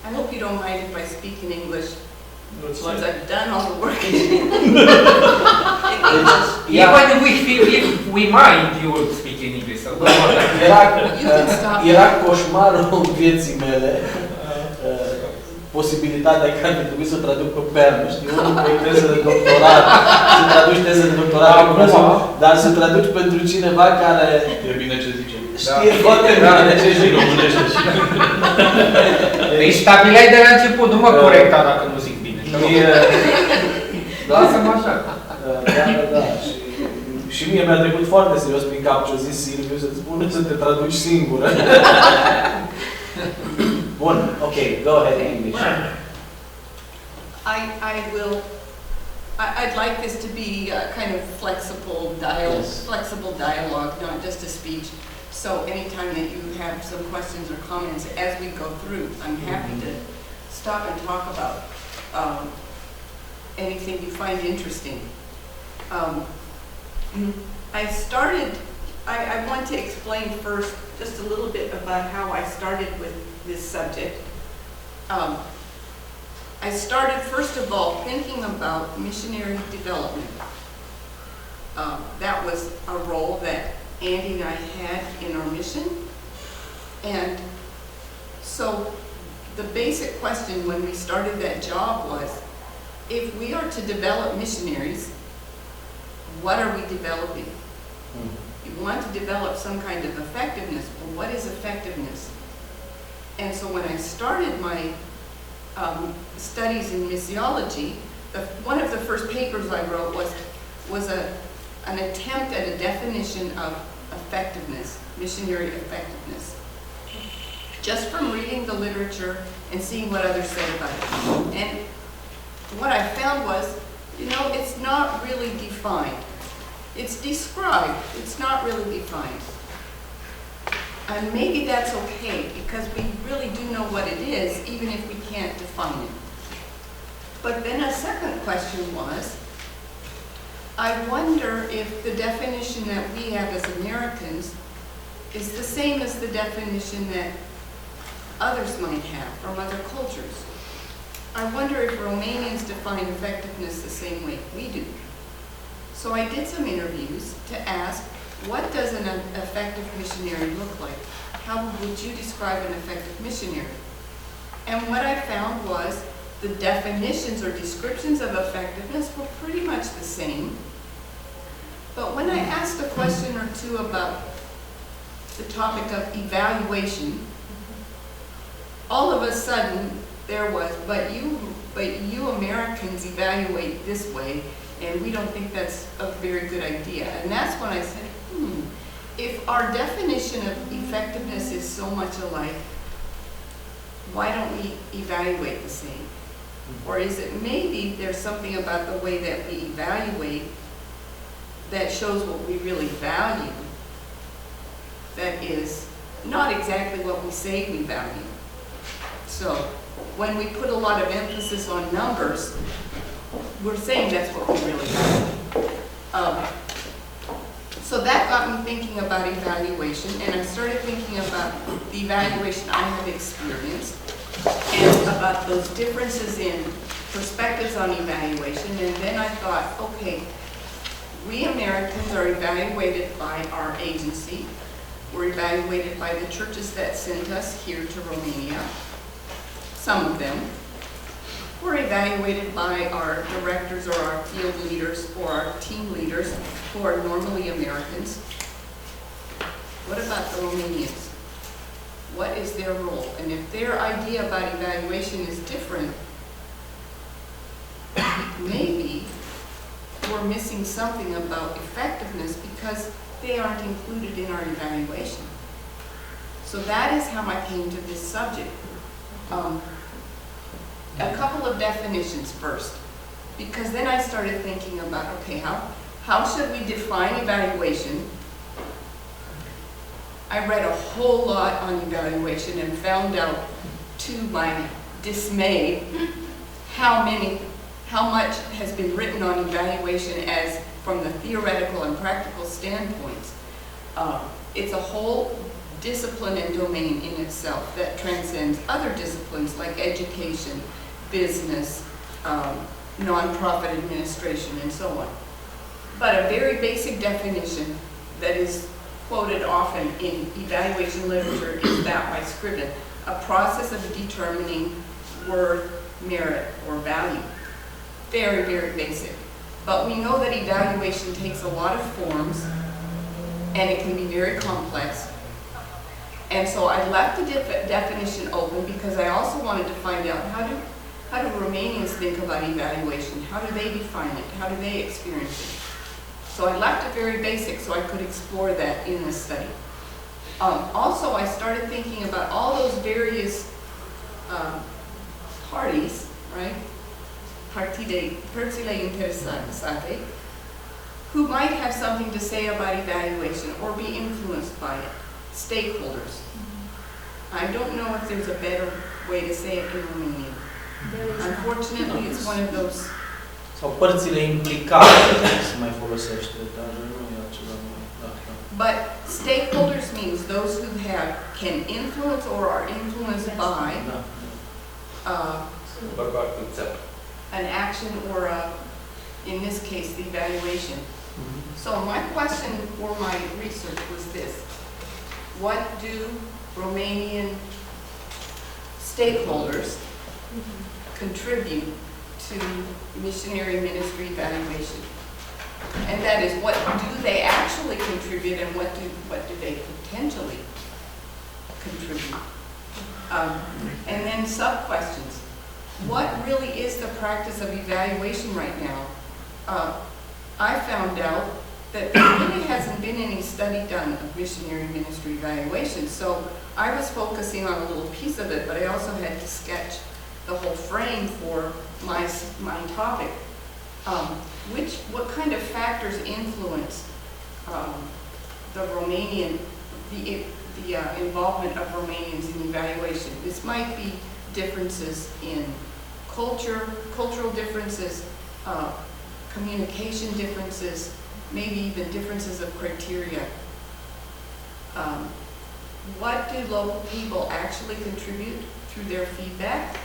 I hope you don't mind if I speak in English, Since I've done all the work. Even if we mind, you will speak in English. So Era coșmarul vieții mele, posibilitatea că ar trebui să traduc pe permă, știi, unul pe teză de doctorat, să traduci teză de doctorat, dar să traduci pentru cineva care e bine ce zice. Știe foarte bine ce zice. Deci stabileai de la început, nu mă corecta dacă nu zic bine. Lasă-mă așa. Da. Și mie mi-a trecut foarte serios prin cap ce-a zis Silviu, să-ți spune să te traduci singură. Bun, ok, go ahead in English. I'd like this to be a kind of flexible dialogue, not just a speech. So anytime that you have some questions or comments as we go through, I'm happy to stop and talk about anything you find interesting. I want to explain first just a little bit about how I started with this subject. I started first of all thinking about missionary development. That was a role that Andy and I had in our mission. And so the basic question when we started that job was, if we are to develop missionaries, what are we developing? You want to develop some kind of effectiveness, but what is effectiveness? And so when I started my studies in missiology, one of the first papers I wrote was an attempt at a definition of effectiveness, missionary effectiveness. Just from reading the literature and seeing what others said about it. And what I found was, it's not really defined. It's described, it's not really defined. And maybe that's okay, because we really do know what it is, even if we can't define it. But then a second question was, I wonder if the definition that we have as Americans is the same as the definition that others might have from other cultures. I wonder if Romanians define effectiveness the same way we do. So I did some interviews to ask, what does an effective missionary look like? How would you describe an effective missionary? And what I found was the definitions or descriptions of effectiveness were pretty much the same. But when I asked a question or two about the topic of evaluation, all of a sudden there was, but you Americans evaluate this way, and we don't think that's a very good idea. And that's when I said, if our definition of effectiveness is so much alike, why don't we evaluate the same? Or is it maybe there's something about the way that we evaluate that shows what we really value, that is not exactly what we say we value. So when we put a lot of emphasis on numbers, we're saying that's what we really value. So that got me thinking about evaluation, and I started thinking about the evaluation I have experienced and about those differences in perspectives on evaluation. And then I thought, okay, we Americans are evaluated by our agency. We're evaluated by the churches that sent us here to Romania, some of them. We're evaluated by our directors or our field leaders or our team leaders who are normally Americans. What about the Romanians? What is their role? And if their idea about evaluation is different, maybe we're missing something about effectiveness because they aren't included in our evaluation. So that is how I came to this subject. A couple of definitions first, because then I started thinking about, okay, how should we define evaluation? I read a whole lot on evaluation and found out, to my dismay, how much has been written on evaluation as from the theoretical and practical standpoints. It's a whole discipline and domain in itself that transcends other disciplines like education, business, nonprofit administration, and so on. But a very basic definition that is quoted often in evaluation literature is that by Scriven, a process of determining worth, merit, or value. Very, very basic. But we know that evaluation takes a lot of forms, and it can be very complex. And so I left the definition open because I also wanted to find out how do Romanians think about evaluation? How do they define it? How do they experience it? So I left it very basic so I could explore that in this study. Also, I started thinking about all those various parties, right? Părțile interesate, who might have something to say about evaluation or be influenced by it. Stakeholders. I don't know if there's a better way to say it in Romanian. Unfortunately, it's one of those. Sau părțile implicate se mai folosește, dar nu e acela. But stakeholders means those who can influence or are influenced by an action or in this case, the evaluation. So my question for my research was this: what do Romanian stakeholders contribute to missionary ministry evaluation? And that is, what do they actually contribute, and what do they potentially contribute? And then sub-questions. What really is the practice of evaluation right now? I found out that there really hasn't been any study done of missionary ministry evaluation. So I was focusing on a little piece of it, but I also had to sketch the whole frame for my topic. What kind of factors influence the involvement of Romanians in evaluation? This might be differences in cultural differences, communication differences, maybe even differences of criteria. What do local people actually contribute through their feedback?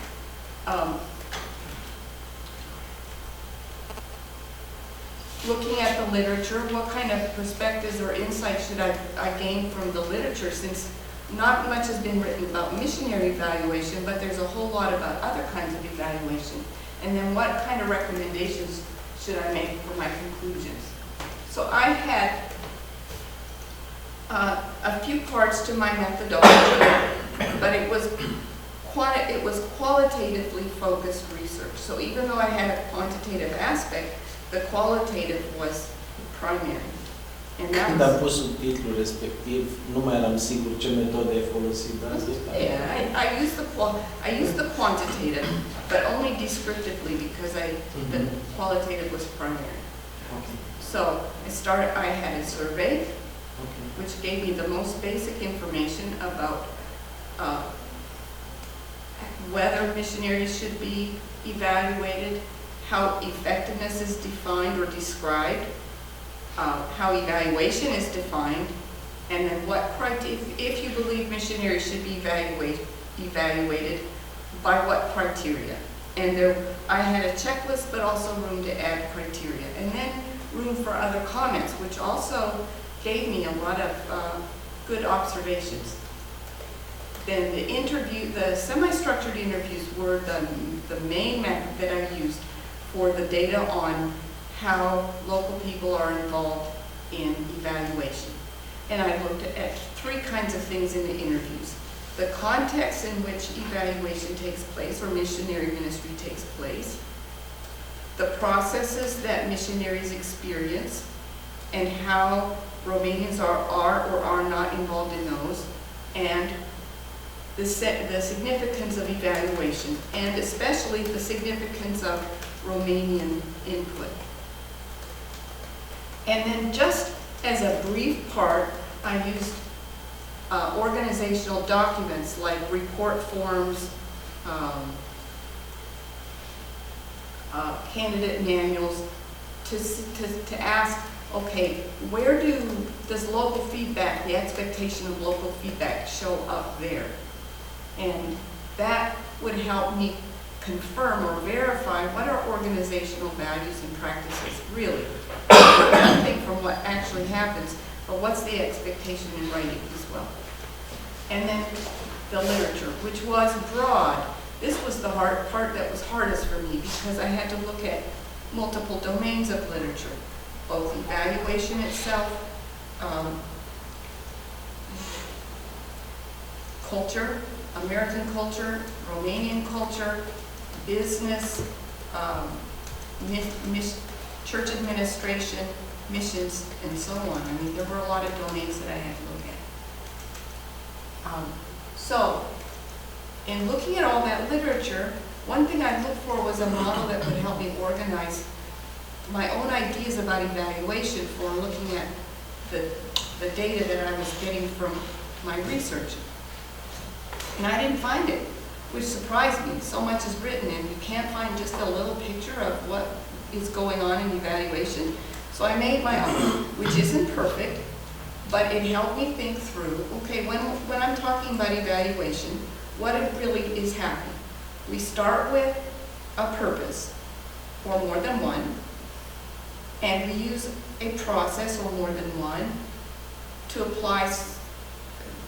Looking at the literature, what kind of perspectives or insights should I gain from the literature, since not much has been written about missionary evaluation, but there's a whole lot about other kinds of evaluation. And then what kind of recommendations should I make for my conclusions? So I had a few parts to my methodology, but it was qualitatively focused research. So even though I had a quantitative aspect, the qualitative was primary. Când am pus subtitlul respectiv, nu mai eram sigur ce metodă ai folosit. Yeah, I used the quantitative, but only descriptively because the qualitative was primary. Okay. So I had a survey, which gave me the most basic information about whether missionaries should be evaluated, how effectiveness is defined or described, how evaluation is defined, and then if you believe missionaries should be evaluated, by what criteria. And I had a checklist, but also room to add criteria, and then room for other comments, which also gave me a lot of good observations. Then the semi-structured interviews were the main method that I used for the data on how local people are involved in evaluation. And I looked at three kinds of things in the interviews: the context in which evaluation takes place, or missionary ministry takes place, the processes that missionaries experience, and how Romanians are or are not involved in those, and the significance of evaluation, and especially the significance of Romanian input. And then just as a brief part, I used organizational documents like report forms, candidate manuals to ask okay, where does local feedback, the expectation of local feedback, show up there? And that would help me confirm or verify what are organizational values and practices really. Not think from what actually happens, but what's the expectation in writing as well. And then the literature, which was broad. This was the hard part that was hardest for me because I had to look at multiple domains of literature, both evaluation itself, culture, American culture, Romanian culture, business, church administration, missions, and so on. I mean, there were a lot of domains that I had to look at. So, in looking at all that literature, one thing I looked for was a model that would help me organize my own ideas about evaluation for looking at the data that I was getting from my research. And I didn't find it, which surprised me. So much is written and you can't find just a little picture of what is going on in evaluation. So I made my own, which isn't perfect, but it helped me think through, okay, when I'm talking about evaluation, what it really is happening. We start with a purpose, or more than one, and we use a process, or more than one, to apply,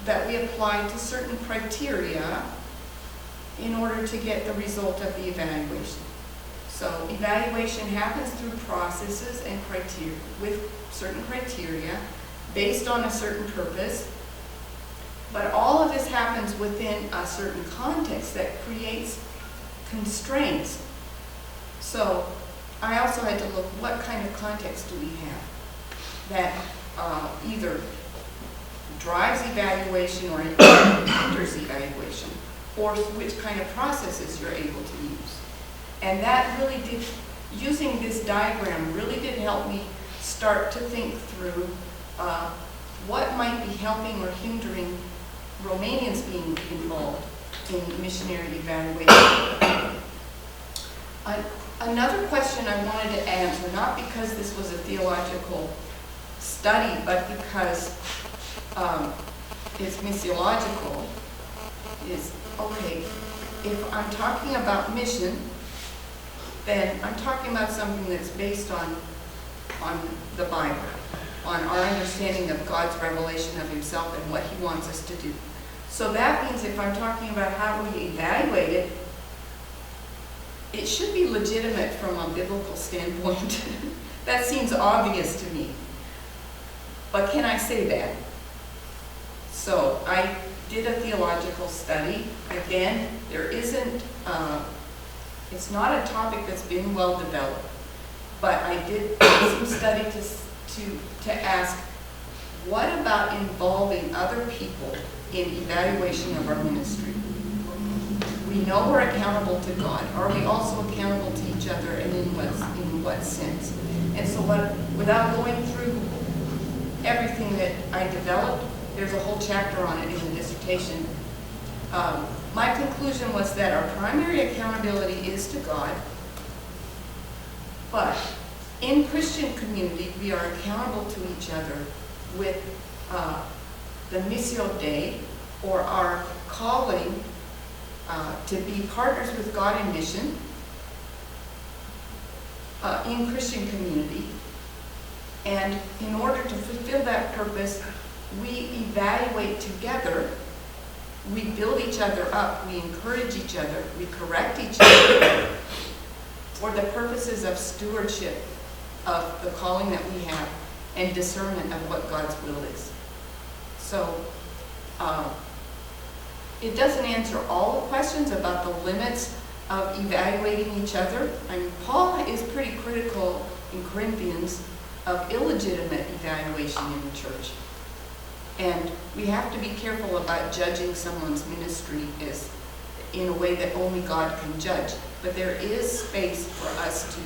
that we apply to certain criteria in order to get the result of the evaluation. So evaluation happens through processes and criteria, with certain criteria, based on a certain purpose, but all of this happens within a certain context that creates constraints. So I also had to look, what kind of context do we have that either drives evaluation or hinders evaluation, or which kind of processes you're able to use. And that really did, using this diagram really did help me start to think through what might be helping or hindering Romanians being involved in missionary evaluation. Another question I wanted to answer, not because this was a theological study, but because it's missiological, is, okay, if I'm talking about mission, then I'm talking about something that's based on the Bible, on our understanding of God's revelation of himself and what he wants us to do. So that means if I'm talking about how we evaluate it, it should be legitimate from a biblical standpoint. That seems obvious to me. But can I say that? So I did a theological study. Again, there isn't, it's not a topic that's been well developed, but I did some study to ask, what about involving other people in evaluation of our ministry? We know we're accountable to God. Are we also accountable to each other, and in what sense? And so without going through everything that I developed, there's a whole chapter on it in the dissertation. My conclusion was that our primary accountability is to God, but in Christian community, we are accountable to each other with the misiologie, or our calling to be partners with God in mission in Christian community. And in order to fulfill that purpose, we evaluate together, we build each other up, we encourage each other, we correct each other for the purposes of stewardship of the calling that we have and discernment of what God's will is. So it doesn't answer all the questions about the limits of evaluating each other. I mean, Paul is pretty critical in Corinthians of illegitimate evaluation in the church. And we have to be careful about judging someone's ministry in a way that only God can judge. But there is space for us to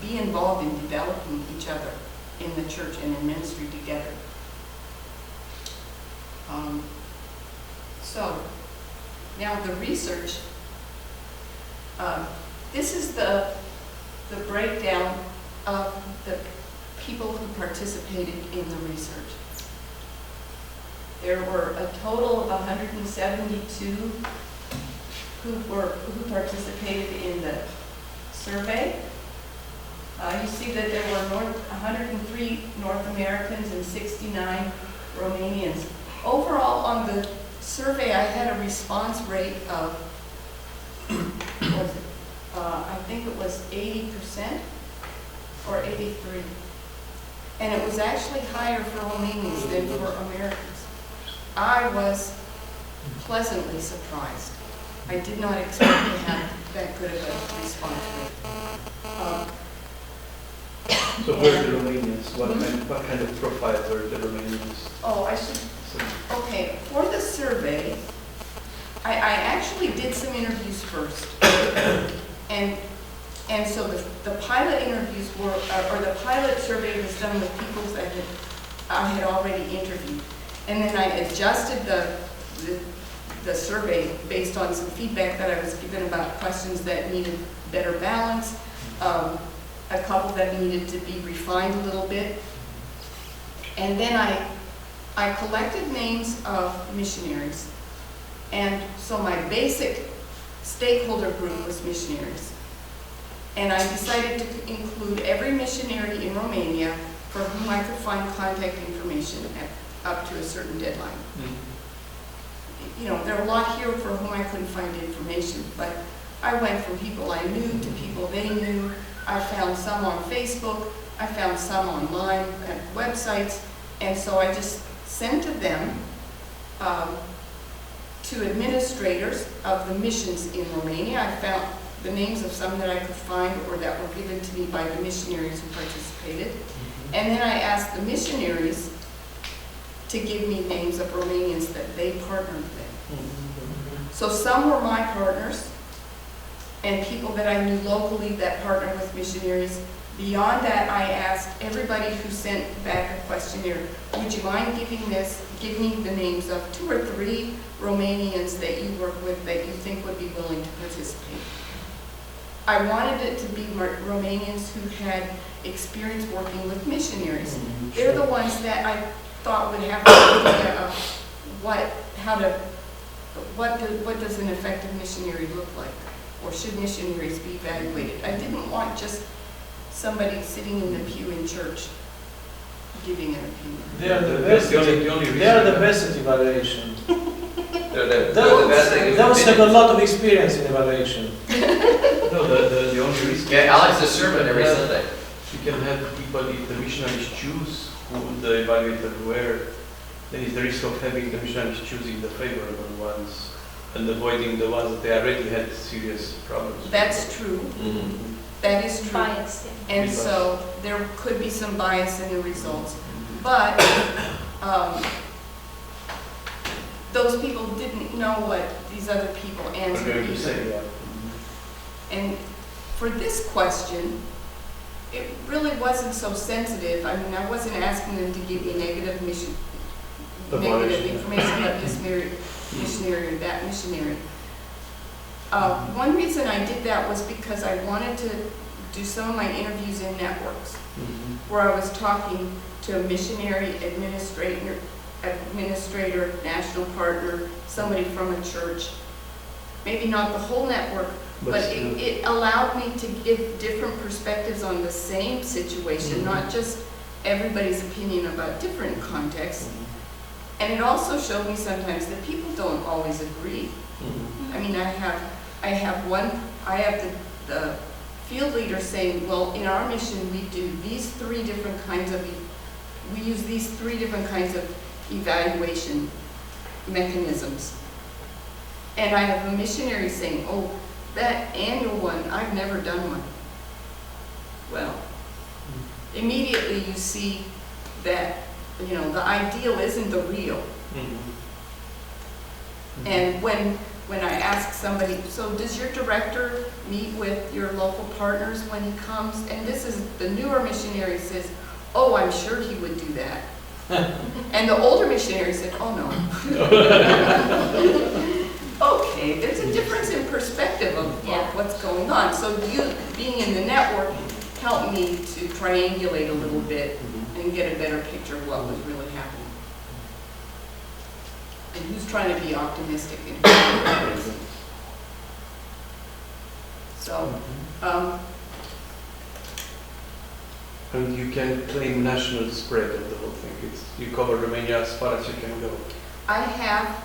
be involved in developing each other in the church and in ministry together. So, now the research. This is the breakdown of the people who participated in the research. There were a total of 172 who participated in the survey. You see that there were 103 North Americans and 69 Romanians. Overall, on the survey, I had a response rate of, I think it was 80% or 83. And it was actually higher for Romanians than for Americans. I was pleasantly surprised. I did not expect to have that good of a response rate. So who are the Romanians? What kind of profile were the Romanians? Oh, I should, okay, for the survey, I actually did some interviews first. And so the pilot interviews were, or the pilot survey was done with people that I had already interviewed. And then I adjusted the survey based on some feedback that I was given about questions that needed better balance, a couple that needed to be refined a little bit. And then I collected names of missionaries. And so my basic stakeholder group was missionaries. And I decided to include every missionary in Romania for whom I could find contact information up to a certain deadline. You know, there are a lot here for whom I couldn't find information, but I went from people I knew to people they knew. I found some on Facebook, I found some online at websites, and so I just sent to them, to administrators of the missions in Romania. I found the names of some that I could find or that were given to me by the missionaries who participated. And then I asked the missionaries to give me names of Romanians that they partnered with. So some were my partners and people that I knew locally that partnered with missionaries. Beyond that, I asked everybody who sent back a questionnaire, would you mind give me the names of 2 or 3 Romanians that you work with that you think would be willing to participate. I wanted it to be Romanians who had experience working with missionaries. They're the ones that I thought would have an idea of what does an effective missionary look like, or should missionaries be evaluated. I didn't want just somebody sitting in the pew in church giving an opinion. They are the best. They are the best at evaluation. Those have a lot of experience in evaluation. No, the only risk. Yeah, Alex is sermon every Sunday. You can have people, if the missionaries choose who the evaluator were, then it's the risk of having the missionaries choosing the favorable ones and avoiding the ones that they already had serious problems with. That's true. That is true. Bias, yeah. And so there could be some bias in the results. But those people didn't know what these other people answered either. And for this question, it really wasn't so sensitive. I mean, I wasn't asking them to give me negative information about this missionary or that missionary. One reason I did that was because I wanted to do some of my interviews in networks, where I was talking to a missionary, administrator, national partner, somebody from a church. Maybe not the whole network, but it allowed me to give different perspectives on the same situation, not just everybody's opinion about different contexts. And it also showed me sometimes that people don't always agree. I mean, I have the field leader saying, well, in our mission we do these 3 different kinds of, we use these 3 different kinds of evaluation mechanisms. And I have a missionary saying, oh, that annual one, I've never done one. Well, immediately you see that, you know, the ideal isn't the real. And when I ask somebody, so does your director meet with your local partners when he comes? And this is, the newer missionary says, oh, I'm sure he would do that. And the older missionary said, oh no. Okay, there's a difference in perspective of what's going on. So you, being in the network, helped me to triangulate a little bit and get a better picture of what was really happening. And who's trying to be optimistic and who's not. So, And you can claim national spread of the whole thing. You cover Romania as far as you can go. I have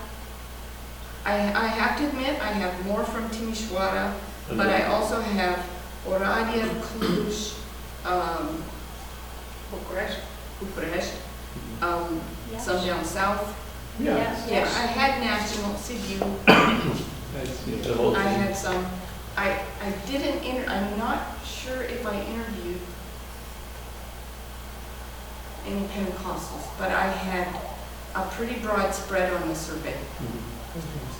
to admit, I have more from Timișoara, but I also have Oradea, Cluj, Bucharest, some down south. Yeah. Yeah, I had national, Sibiu. The whole I thing. had some, I didn't I'm not sure if I interviewed any Pentecostals, but I had a pretty broad spread on the survey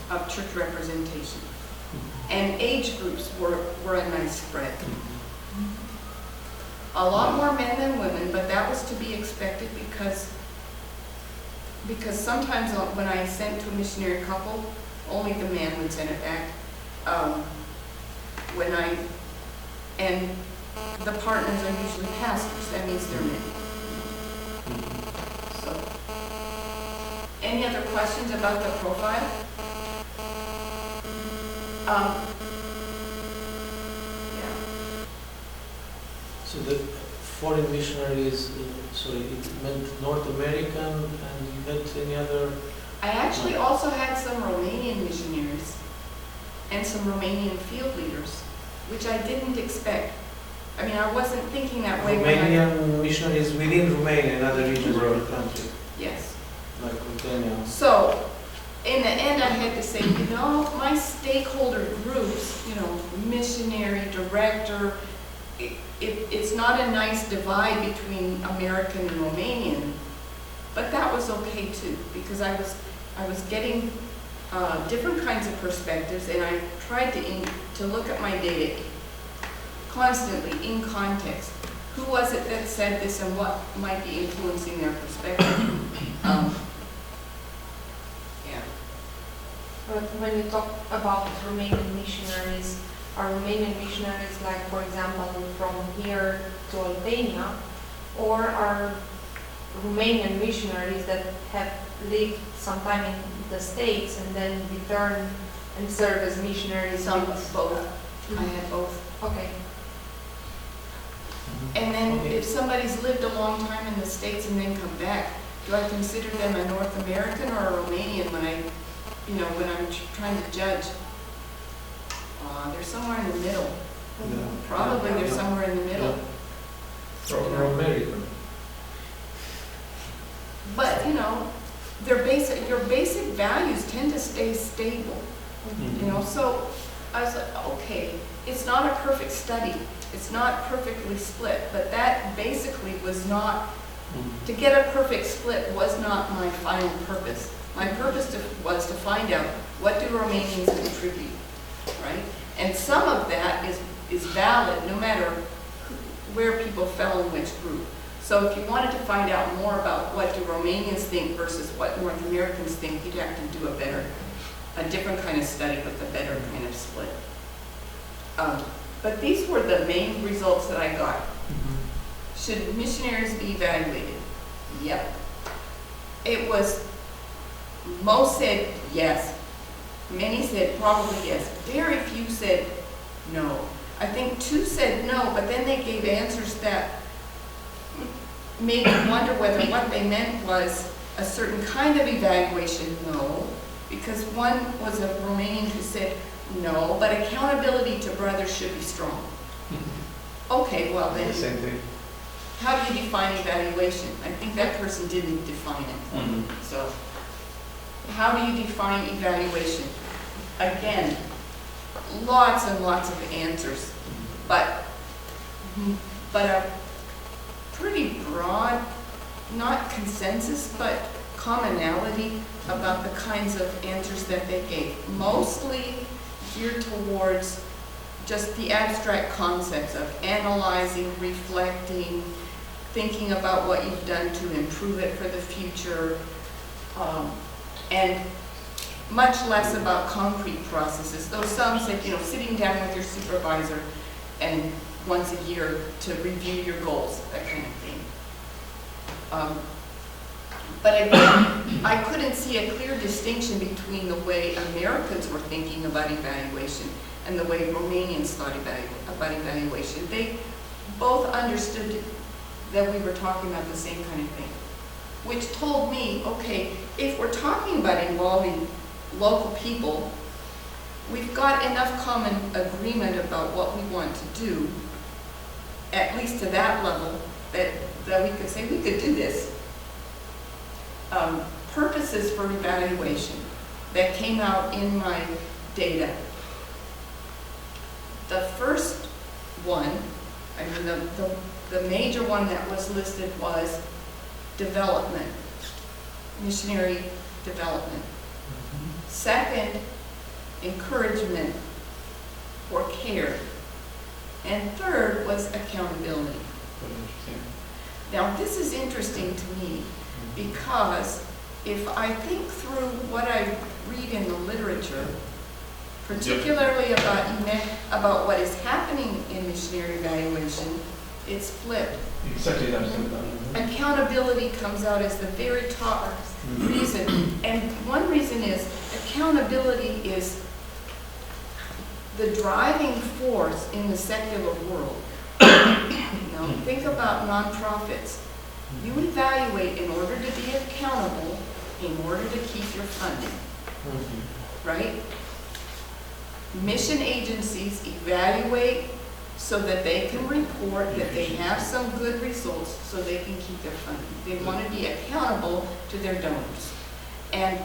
of church representation. And age groups were a nice spread. A lot more men than women, but that was to be expected because sometimes when I sent to a missionary couple, only the man would send it back. And the partners are usually pastors, that means they're men. So, any other questions about the profile? Yeah. So the foreign missionaries, sorry, it meant North American, and you had any other? I actually also had some Romanian missionaries and some Romanian field leaders, which I didn't expect. I mean, I wasn't thinking that way when Romanian missionaries within Romania and other regions of the country, Yes. like Romania. So, in the end, I had to say, my stakeholder groups, missionary, director, it's not a nice divide between American and Romanian, but that was okay too, because I was getting different kinds of perspectives, and I tried to look at my data constantly in context. Who was it that said this and what might be influencing their perspective? Yeah. But when you talk about Romanian missionaries, are Romanian missionaries like, for example, from here to Albania, or are Romanian missionaries that have lived some time in the States and then return and serve as missionaries? Some of both. I had both. Okay. And then if somebody's lived a long time in the States and then come back, do I consider them a North American or a Romanian when I'm trying to judge? They're somewhere in the middle. Probably they're somewhere in the middle. Or American. But, your basic values tend to stay stable. So I was like, okay, it's not a perfect study. It's not perfectly split, but that basically was not, to get a perfect split was not my final purpose. My purpose was to find out, what do Romanians contribute, right? And some of that is valid no matter where people fell in which group. So if you wanted to find out more about what do Romanians think versus what North Americans think, you'd have to do a different kind of study with a better kind of split. But these were the main results that I got. Should missionaries be evaluated? Yep. It was, most said yes. Many said probably yes. Very few said no. I think 2 said no, but then they gave answers that made me wonder whether what they meant was a certain kind of evaluation, no. Because one was a Romanian who said no, but accountability to brothers should be strong. Okay, well then, The same thing. how do you define evaluation? I think that person didn't define it. So, how do you define evaluation? Again, lots and lots of answers, but a pretty broad, not consensus, but commonality about the kinds of answers that they gave. Mostly geared towards just the abstract concepts of analyzing, reflecting, thinking about what you've done to improve it for the future, and much less about concrete processes. Though some said, sitting down with your supervisor and once a year to review your goals, that kind of thing. But again, I couldn't see a clear distinction between the way Americans were thinking about evaluation and the way Romanians thought about evaluation. They both understood that we were talking about the same kind of thing, which told me, okay, if we're talking about involving local people, we've got enough common agreement about what we want to do, at least to that level, that we could say we could do this. Purposes for evaluation that came out in my data. The first one, I mean the major one that was listed was development, missionary development. Second, encouragement or care. And third was accountability. Now this is interesting to me because if I think through what I read in the literature, particularly about what is happening in missionary evaluation, it's flipped. Exactly that. Accountability comes out as the very top reason. And one reason is accountability is the driving force in the secular world. Now, think about nonprofits. You evaluate in order to be accountable, in order to keep your funding, right? Mission agencies evaluate so that they can report that they have some good results so they can keep their funding. They want to be accountable to their donors. And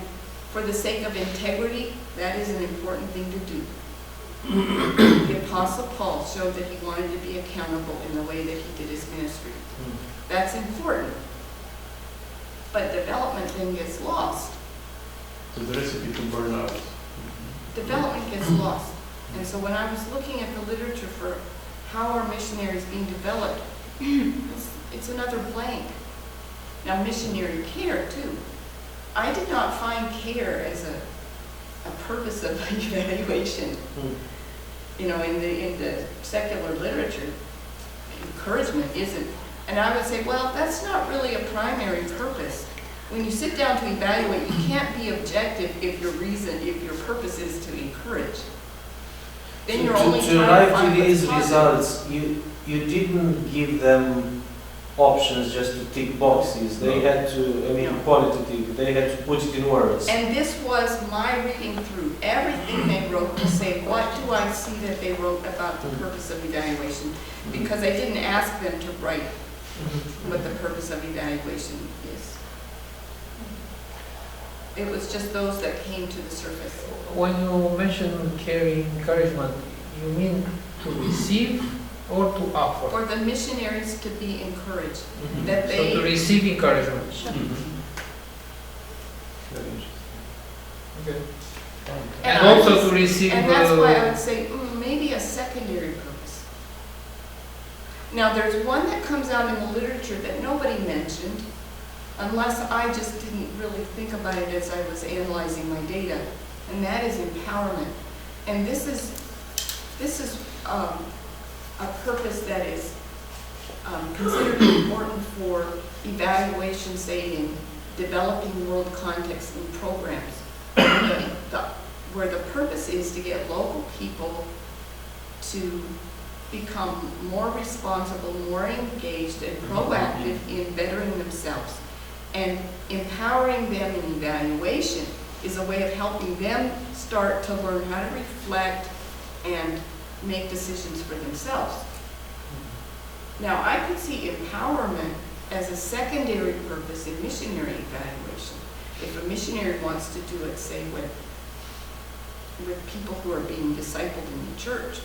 for the sake of integrity, that is an important thing to do. The Apostle Paul showed that he wanted to be accountable in the way that he did his ministry. That's important. But development then gets lost. So the recipe to burn out. Development gets lost. And so when I was looking at the literature for how are missionaries being developed, it's another blank. Now missionary care too. I did not find care as a purpose of evaluation. You know, in the secular literature, encouragement isn't. And I would say, well, that's not really a primary purpose. When you sit down to evaluate, you can't be objective if your purpose is to encourage. Then you're only to arrive to these results, you didn't give them options just to tick boxes. They had to, I mean, qualitative, they had to put it in words. And this was my reading through everything they wrote to say, what do I see that they wrote about the purpose of evaluation? Because I didn't ask them to write what the purpose of evaluation is. It was just those that came to the surface. When you mention caring encouragement, you mean to receive or to offer? For the missionaries to be encouraged. That So they to receive encouragement. Very interesting. Okay. And And also to receive. And that's why I would say maybe a secondary purpose. Now there's one that comes out in the literature that nobody mentioned, unless I just didn't really think about it as I was analyzing my data, and that is empowerment. And this is a purpose that is considered important for evaluation, say in developing world context and programs, where the purpose is to get local people to become more responsible, more engaged, and proactive in bettering themselves. And empowering them in evaluation is a way of helping them start to learn how to reflect and make decisions for themselves. Now, I could see empowerment as a secondary purpose in missionary evaluation. If a missionary wants to do it, say, with people who are being discipled in the church.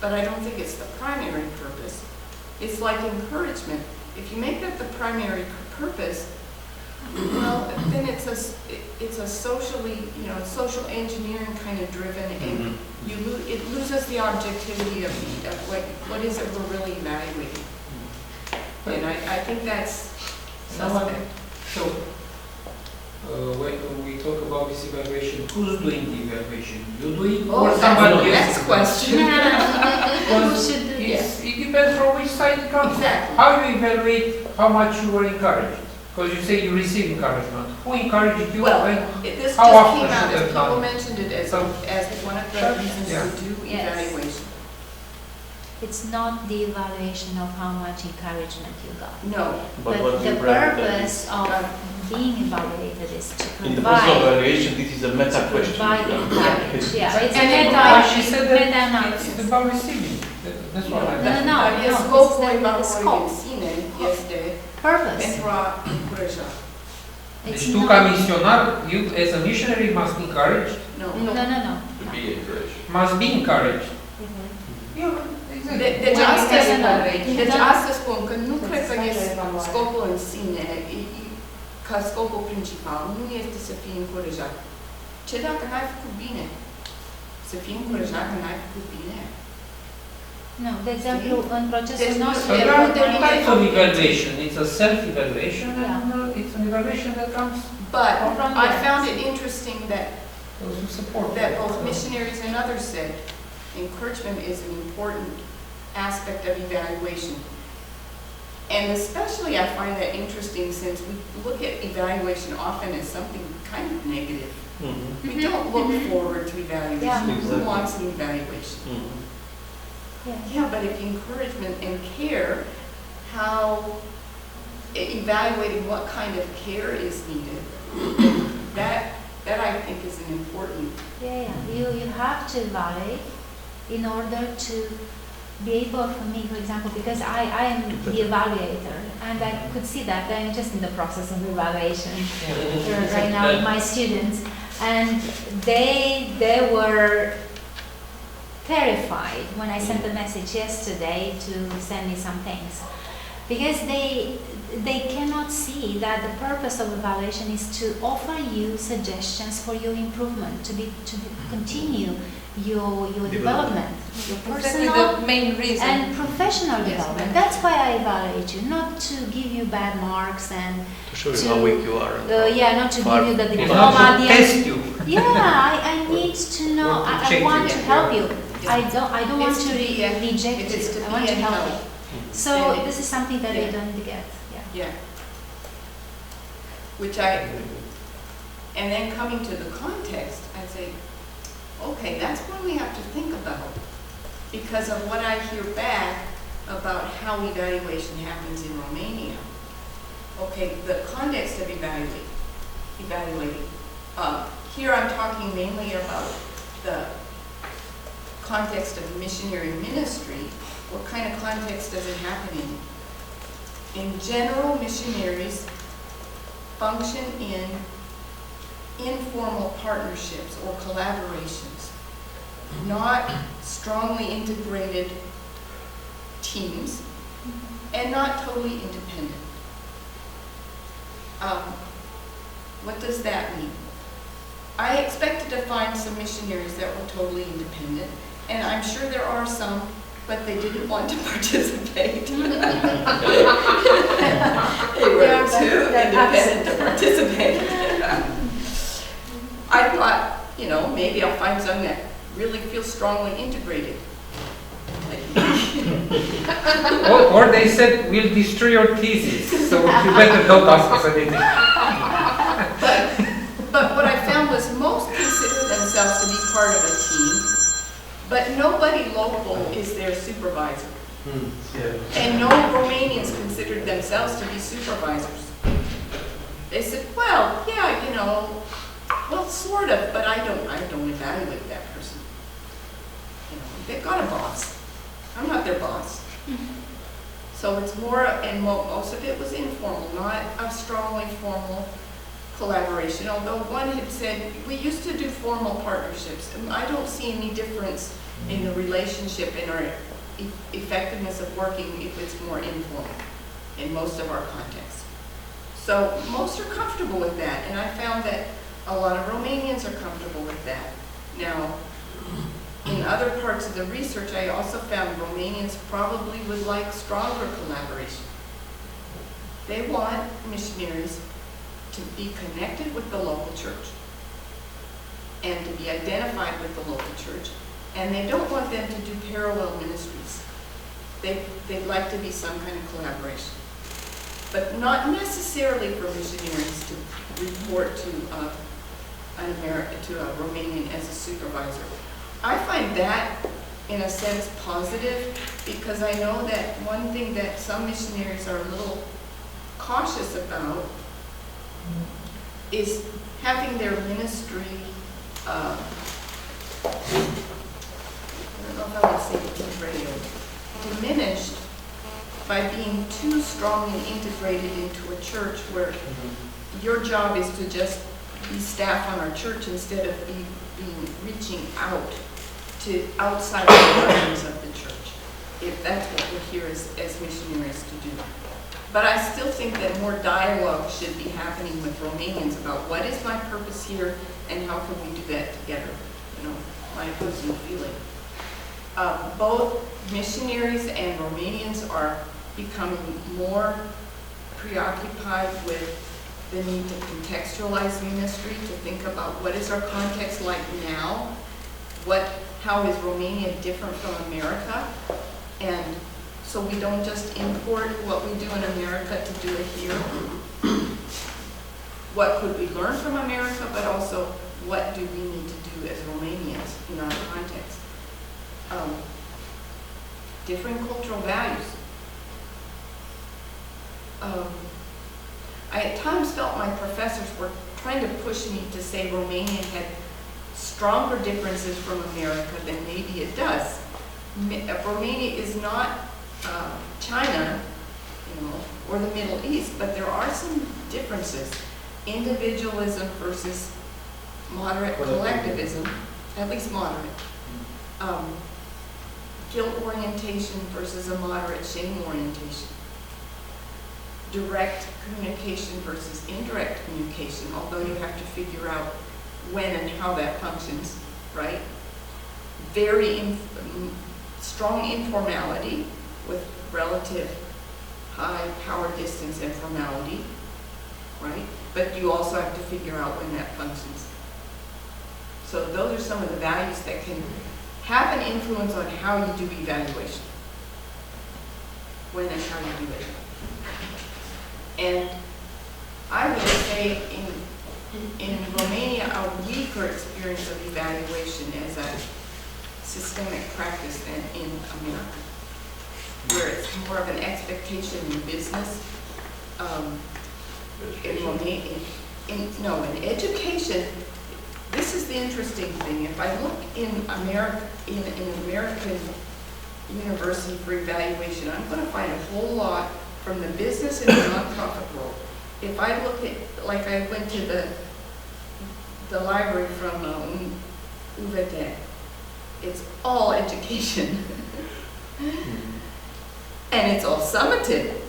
But I don't think it's the primary purpose. It's like encouragement. If you make that the primary purpose, well, then it's a socially, social engineering kind of driven, and it loses the objectivity of what is it we're really evaluating. And I think that's suspect. So, when we talk about this evaluation, who's doing the evaluation? You do it or Oh, somebody that's the else? next question. Because should do it depends from which side it comes. Exactly. How you evaluate how much you were encouraged? Because you say you receive encouragement. Who encouraged you? Well, and this how just often came out should as it people done? mentioned it as one of the reasons Yeah. to do Yes. evaluation. It's not the evaluation of how much encouragement you got. No, But But what the you brand purpose of being evaluated is to in the process of provide, evaluation, this is a meta question. provide encouragement. Yeah, it's a And But she said that meta-analysis. it's about receiving. That's what I No, no, no. e no, scopul it's the evaluării în scope. sine este Purpose. pentru a încuraja. It's Deci tu not- ca misionar, you as a missionary must encourage, No. No, no, no. To be encouraged. must be encouraged. Mhm. Yeah, exactly. Deci Well, asta yes, e- no. deci Da. asta spun, că nu cred că Deci, este evaluare. scopul în sine, ca scopul principal, nu este să fii încurajat. Ce dacă n-ai făcut bine? Să fii încurajat că n-ai făcut bine? No, de exemplu, în procesul Deci, nostru So Yeah, there are but two then types you of get- evaluation. It's a self-evaluation Yeah. and it's an evaluation that comes But From I the- found it interesting that those who support. both missionaries and others said encouragement is an important aspect of evaluation. And especially I find that interesting since we look at evaluation often as something kind of negative. Mhm. We don't look forward to evaluation. Yeah. Who Exactly. wants an evaluation? Mhm. Yeah. Yeah, but if encouragement and care, how evaluating what kind of care is needed, that I think is an important. Yeah, yeah. You have to evaluate in order to be able, for me, for example, because I am the evaluator, and I could see that I'm just in the process of evaluation right now with my students, and they were terrified when I sent a message yesterday to send me some things, because they cannot see that the purpose of evaluation is to offer you suggestions for your improvement, to continue your development, your Exactly personal the main reason. and professional Yes, development. ma'am. That's why I evaluate you, not to give you bad marks and To show you To- how weak you are. and not to far- give you the It's diploma not at to the end. test you. Yeah, I need to know. Or to I check want you. to help you. Yeah. I don't want It's to to be, reject it is you. to I want be to a help help. you. So And- this is something that Yeah. they don't get. Yeah. Yeah. And then coming to the context, I say, okay, that's what we have to think about. Because of what I hear back about how evaluation happens in Romania. Okay, the context of evaluating. Here I'm talking mainly about the context of missionary ministry. What kind of context does it happen in? In general, missionaries function in informal partnerships or collaborations, not strongly integrated teams, and not totally independent. What does that mean? I expected to find some missionaries that were totally independent, and I'm sure there are some, but they didn't want to participate. They were too independent to participate. I thought, maybe I'll find some that really feel strongly integrated. Or they said, we'll destroy your thesis, so you better don't ask us anything. But what I found was most consider themselves to be part of a team, but nobody local is their supervisor. Yeah. And no Romanians considered themselves to be supervisors. They said, well, yeah, well, sort of, but I don't evaluate that person. They've got a boss. I'm not their boss. So it's more, and most of it was informal, not a strongly formal collaboration. Although one had said, we used to do formal partnerships, and I don't see any difference in the relationship and our effectiveness of working if it's more informal in most of our contexts. So most are comfortable with that, and I found that a lot of Romanians are comfortable with that. Now, in other parts of the research, I also found Romanians probably would like stronger collaboration. They want missionaries to be connected with the local church and to be identified with the local church And they don't want them to do parallel ministries. They'd like to be some kind of collaboration. But not necessarily for missionaries to report to a Romanian as a supervisor. I find that, in a sense, positive, because I know that one thing that some missionaries are a little cautious about is having their ministry, I don't know if I would say integrated, diminished by being too strongly integrated into a church where your job is to just be staff on our church instead of reaching out to outside the boundaries of the church, if that's what we're here as missionaries to do. But I still think that more dialogue should be happening with Romanians about what is my purpose here and how can we do that together, my personal feeling. Both missionaries and Romanians are becoming more preoccupied with the need to contextualize ministry, to think about what is our context like now, how is Romania different from America, and so we don't just import what we do in America to do it here. What could we learn from America, but also what do we need to do as Romanians in our context? Different cultural values. I at times felt my professors were trying to push me to say Romania had stronger differences from America than maybe it does. Romania is not China, or the Middle East, but there are some differences. Individualism versus moderate collectivism, at least moderate. Guilt orientation versus a moderate shame orientation. Direct communication versus indirect communication, although you have to figure out when and how that functions, right? Very strong informality with relative high power distance and formality, right? But you also have to figure out when that functions. So those are some of the values that can have an influence on how you do evaluation, when and how you do it. And I would say in Romania, a weaker experience of evaluation as a systemic practice than in America, where it's more of an expectation in business. In Romania, in education, this is the interesting thing. If I look in America, in an American university for evaluation, I'm going to find a whole lot from the business and the nonprofit world. If I look at, like I went to the library from Leuven, it's all education. And it's all summative.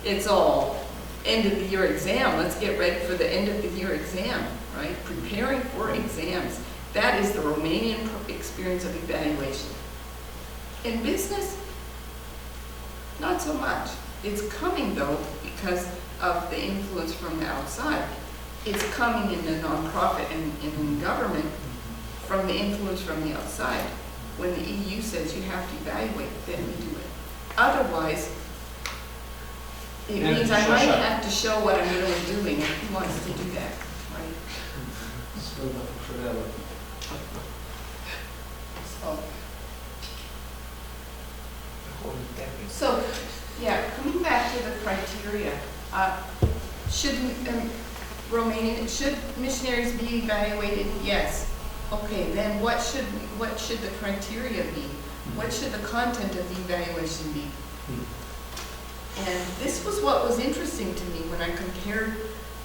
It's all end of the year exam. Let's get ready for the end of the year exam, right? Preparing for exams. That is the Romanian experience of evaluation. In business, not so much. It's coming though because of the influence from the outside. It's coming in the nonprofit and in government from the influence from the outside. When the EU says you have to evaluate, then we do it. Otherwise, it means I might have to show what I'm really doing, and who wants to do that, right? So, yeah, coming back to the criteria, should missionaries be evaluated? Yes. Okay, then what should the criteria be? What should the content of the evaluation be? And this was what was interesting to me when I compared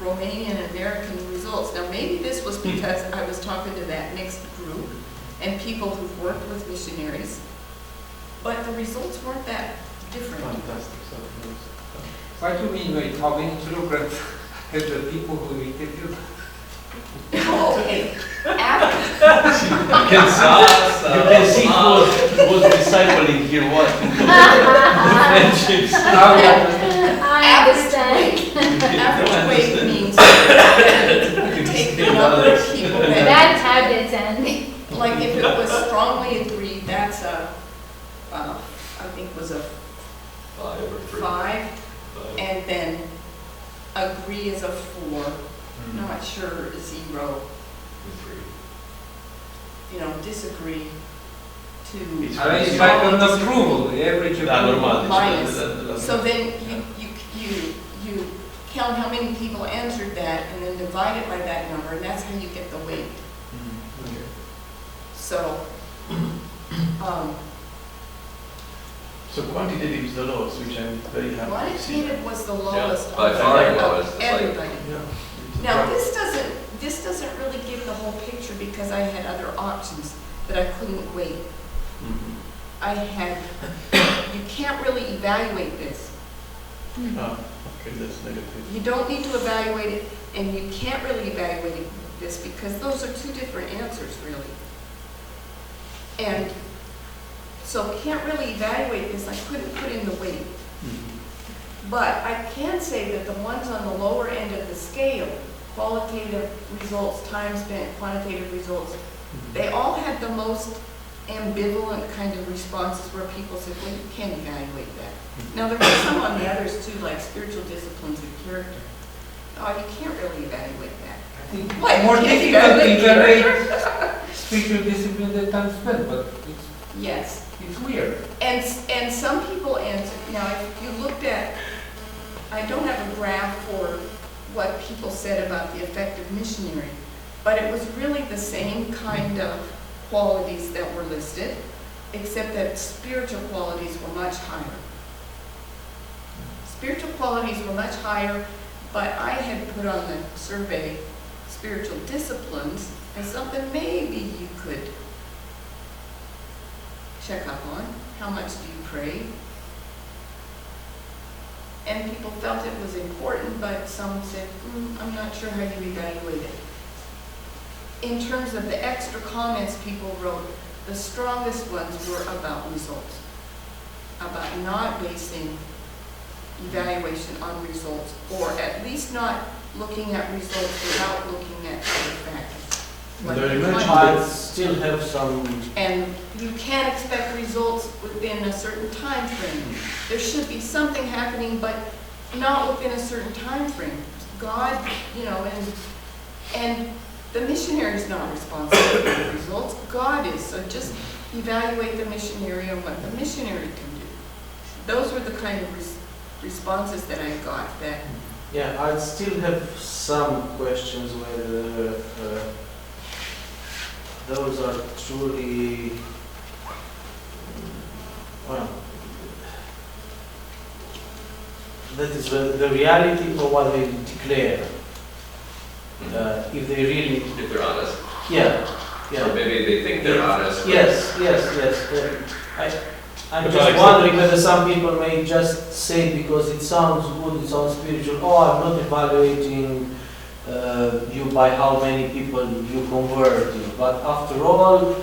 Romanian and American results. Now maybe this was because I was talking to that mixed group and people who've worked with missionaries, but the results weren't that different. Fantastic. What do you mean by how many to look at the people who interviewed? Oh, okay. You can see who was discipling here what? Friendships. I understand. Average weight means take the number of people Bad habits and like like if it was strongly agreed, that's a, I think was a 5 or 3. 5, 5. and then agree is a 4, not sure 0, 3. you know, disagree, 2. It's It's like an approval, the average Da, approval. normal. Minus. So then you count how many people answered that and then divide it by that number, and that's how you get the weight. So, So quantitative is the lowest, which I'm very happy to see. quantitative was the lowest by of far lowest, it's like- everybody. Yeah. Now, this doesn't really give the whole picture because I had other options that I couldn't weight. Mhm. I had, you can't really evaluate this. Ah, okay, that's negative. You don't need to evaluate it, and you can't really evaluate this because those are 2 different answers, really. And so can't really evaluate this, I couldn't put in the weight. But I can say that the ones on the lower end of the scale, qualitative results, time spent, quantitative results, they all had the most ambivalent kind of responses where people said, well, you can't evaluate that. Now, there were some on the others too, like spiritual disciplines and character. Oh, you can't really evaluate that. I think What, it's more you can't difficult to evaluate evaluate spiritual discipline than time spent, but Yes. it's weird. And some people answer, now, if you looked at, I don't have a graph for what people said about the effective missionary, but it was really the same kind of qualities that were listed, except that spiritual qualities were much higher. Spiritual qualities were much higher, but I had put on the survey spiritual disciplines as something maybe you could check up on. How much do you pray? And people felt it was important, but some said, I'm not sure how you evaluate it. In terms of the extra comments people wrote, the strongest ones were about results, about not basing evaluation on results, or at least not looking at results without looking at other factors. Like Very the much. climate. I still have some, And you can't expect results within a certain time frame. There should be something happening, but not within a certain time frame. God, you know, and the missionary is not responsible for the results. God is. So just evaluate the missionary and what the missionary can do. Those were the kind of responses that I got. That yeah, I still have some questions whether those are truly, well, that is the reality of what they declare. If they really, If they're honest. yeah, Or yeah. maybe they think they're honest. but- Yes. I'm But just like- wondering whether some people may just say because it sounds good, it sounds spiritual, oh, I'm not evaluating you by how many people you converted. But after all,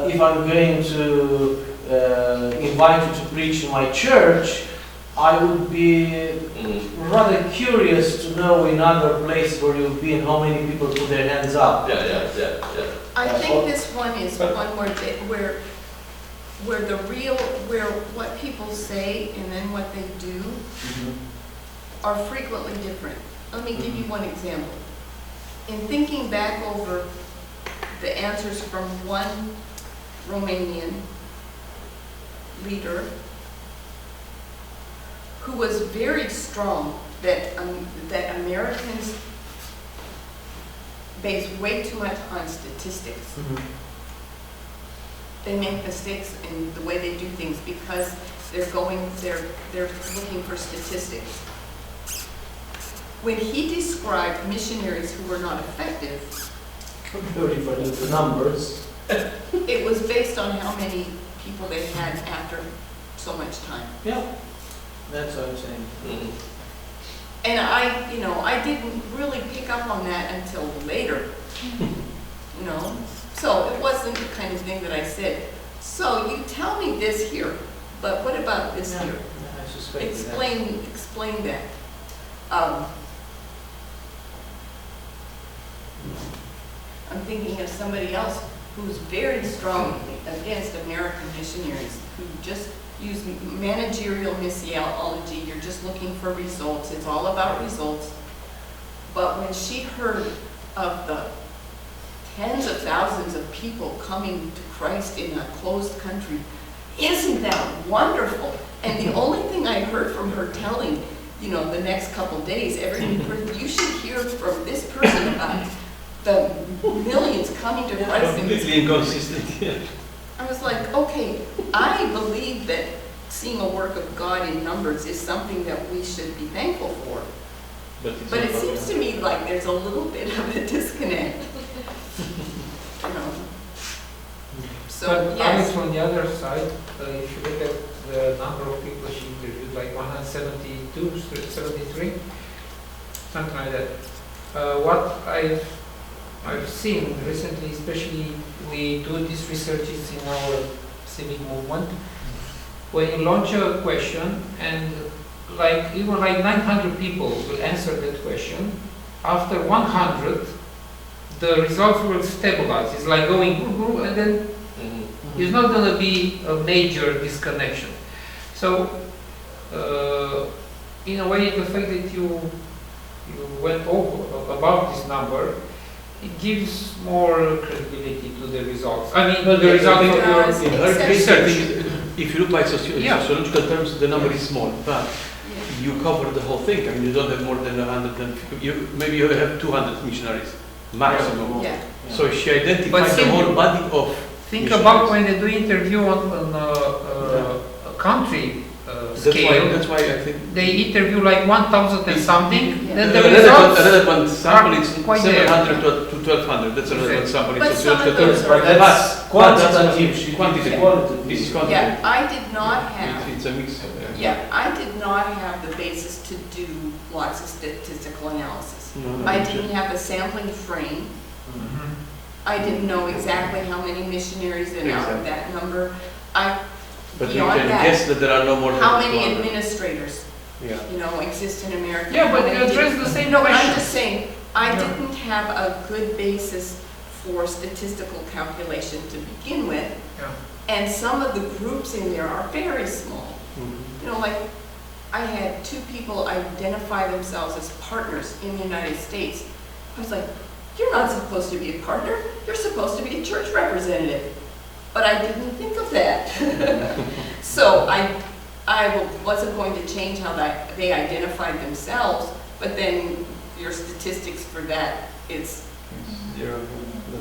if I'm going to invite you to preach in my church, I would be rather curious to know in other places where you've been how many people put their hands up. Yeah. I think this one is one where the real, where what people say and then what they do are frequently different. Let me give you one example. In thinking back over the answers from one Romanian leader who was very strong that Americans base way too much on statistics. They make mistakes in the way they do things because they're looking for statistics. When he described missionaries who were not effective, Very funny, the numbers. it was based on how many people they had after so much time. Yeah, that's what I'm saying. And I didn't really pick up on that until later, So it wasn't the kind of thing that I said, so you tell me this here, but what about this here? I suspect Explain that. I'm thinking of somebody else who's very strongly against American missionaries who just use managerial missiology. You're just looking for results. It's all about results. But when she heard of the tens of thousands of people coming to Christ in a closed country, isn't that wonderful? And the only thing I heard from her telling, the next couple days, you should hear from this person about the millions coming to Christ. Completely inconsistent, yeah. I was like, okay, I believe that seeing a work of God in numbers is something that we should be thankful for. But it seems to me like there's a little bit of a disconnect. So, But yes. from the other side, if you look at the number of people she interviewed, like 172, 73, something like that. What I've seen recently, especially we do these researches in our civic movement, when you launch a question and even 900 people will answer that question, after 100 the results will stabilize. It's like going and then it's not going to be a major disconnection. So in a way, the fact that you went above this number, it gives more credibility to the results. I mean, the result of your research. If you look by sociological terms, the number is small, but you cover the whole thing. I mean, you don't have more than 150. Maybe you have 200 missionaries maximum. Yeah. So she identifies the whole body of. Think about when they do interview on a country scale. That's why I think they interview like 1,000 and something. Yeah. Then the results relevant sample is quite 700 to 1,200. That's a relevant sample. But some of But those are that's quantitative. She Quantitative. quantitative. This is quantitative. Yeah, I did not have. It's a mix. Yeah, I did not have the basis to do lots of statistical analysis. No, I didn't have a sampling frame. I didn't know exactly how many missionaries and out of that number. But you beyond can that, guess that there are no more than how many 200. administrators, Yeah. exist in America. Yeah, but How you many address did- the same No, but I'm question. just saying, I didn't have a good basis for statistical calculation to begin with. Yeah. And some of the groups in there are very small. Like I had 2 people identify themselves as partners in the United States. I was like, you're not supposed to be a partner, you're supposed to be a church representative. But I didn't think of that. So I wasn't going to change how they identified themselves, but then your statistics for that, it's, Zero.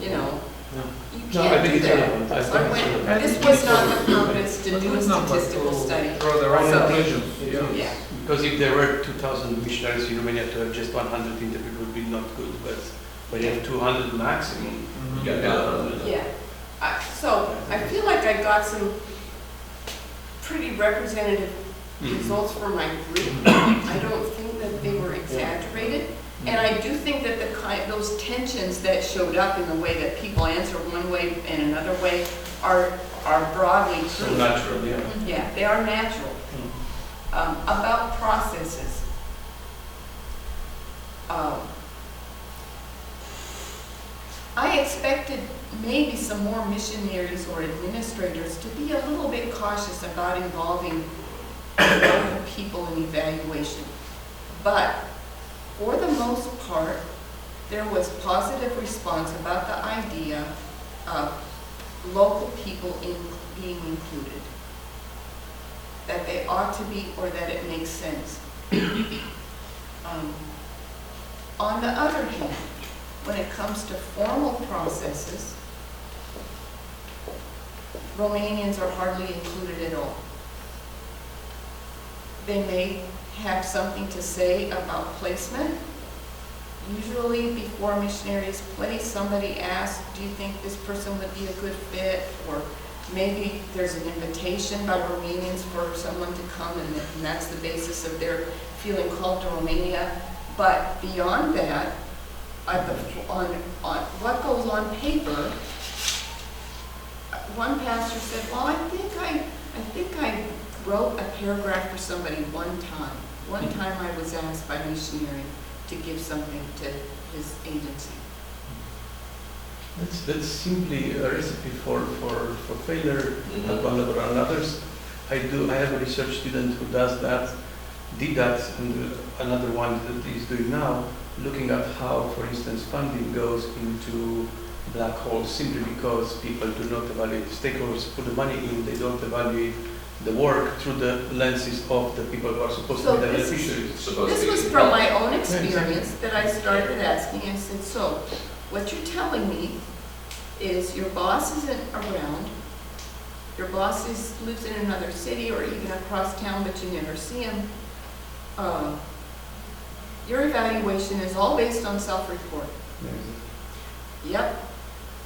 you No, I can't think do it's that. relevant. I So think I it's went, relevant. this was not the purpose to But do a good number statistical to study. draw the right So- conclusions. Yeah. Because if there were 2,000 missionaries in Romania, to have just 100 interviewed would be not good. But when you have 200 maximum, you got Yeah. So I feel like I got some pretty representative results for my group. I don't think that they were exaggerated. And I do think that those tensions that showed up in the way that people answer one way and another way are broadly so true. natural, yeah. Yeah, they are natural. About processes. I expected maybe some more missionaries or administrators to be a little bit cautious about involving other people in evaluation. But for the most part, there was positive response about the idea of local people being included. That they ought to be, or that it makes sense. On the other hand, when it comes to formal processes, Romanians are hardly included at all. They may have something to say about placement. Usually before a missionary is placed, somebody asks, do you think this person would be a good fit? Or maybe there's an invitation by Romanians for someone to come, and that's the basis of their feeling called to Romania. But beyond that, on what goes on paper, one pastor said, well, I think I wrote a paragraph for somebody one time. One time I was asked by a missionary to give something to his agency. That's simply a recipe for failure at one level or others. I have a research student who did that, and another one that he's doing now, looking at how, for instance, funding goes into black holes simply because people do not evaluate, stakeholders put the money in, they don't evaluate the work through the lenses of the people who are supposed to be the beneficiaries. This was from my own experience that I started asking. I said, so what you're telling me is your boss isn't around, your boss lives in another city or even across town, but you never see him. Your evaluation is all based on self-report. Yep,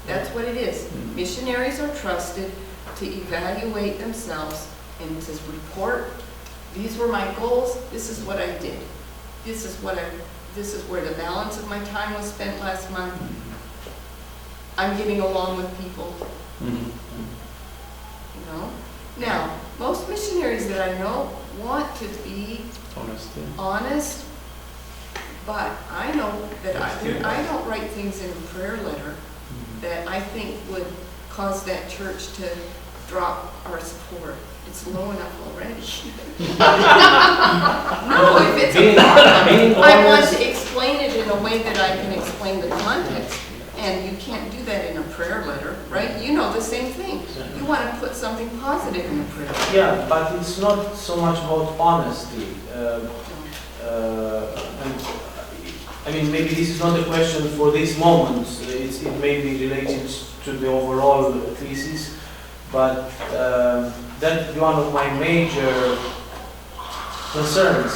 that's what it is. Missionaries are trusted to evaluate themselves and to report, these were my goals, this is what I did. This is where the balance of my time was spent last month. I'm getting along with people. You know? Now, most missionaries that I know want to be honest, but I know that I don't write things in a prayer letter that I think would cause that church to drop our support. It's low enough already. No, if it's I want to explain it in a way that I can explain the context. And you can't do that in a prayer letter, right? You know the same thing. You want to put something positive in the prayer letter. Yeah, but it's not so much about honesty. I mean, maybe this is not a question for this moment. It may be related to the overall thesis, but that's one of my major concerns.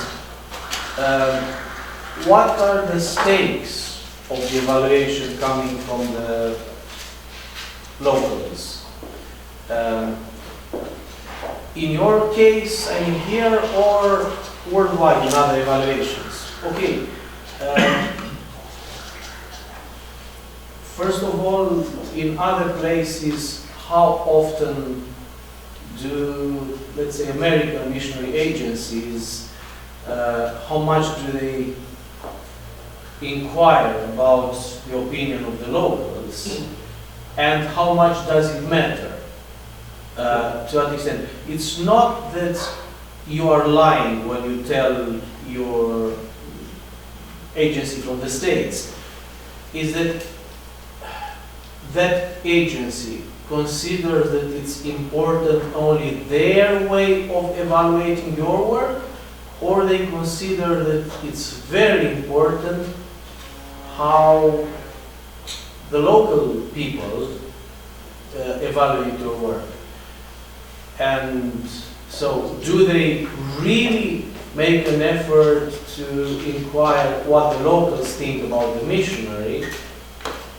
What are the stakes of the evaluation coming from the locals? In your case, I mean here or worldwide in other evaluations? Okay. First of all, in other places, how often do, let's say, American missionary agencies, how much do they inquire about the opinion of the locals, and how much does it matter? To that extent, it's not that you are lying when you tell your agency from the States, is that that agency considers that it's important only their way of evaluating your work, or they consider that it's very important how the local people evaluate your work. And so do they really make an effort to inquire what the locals think about the missionary,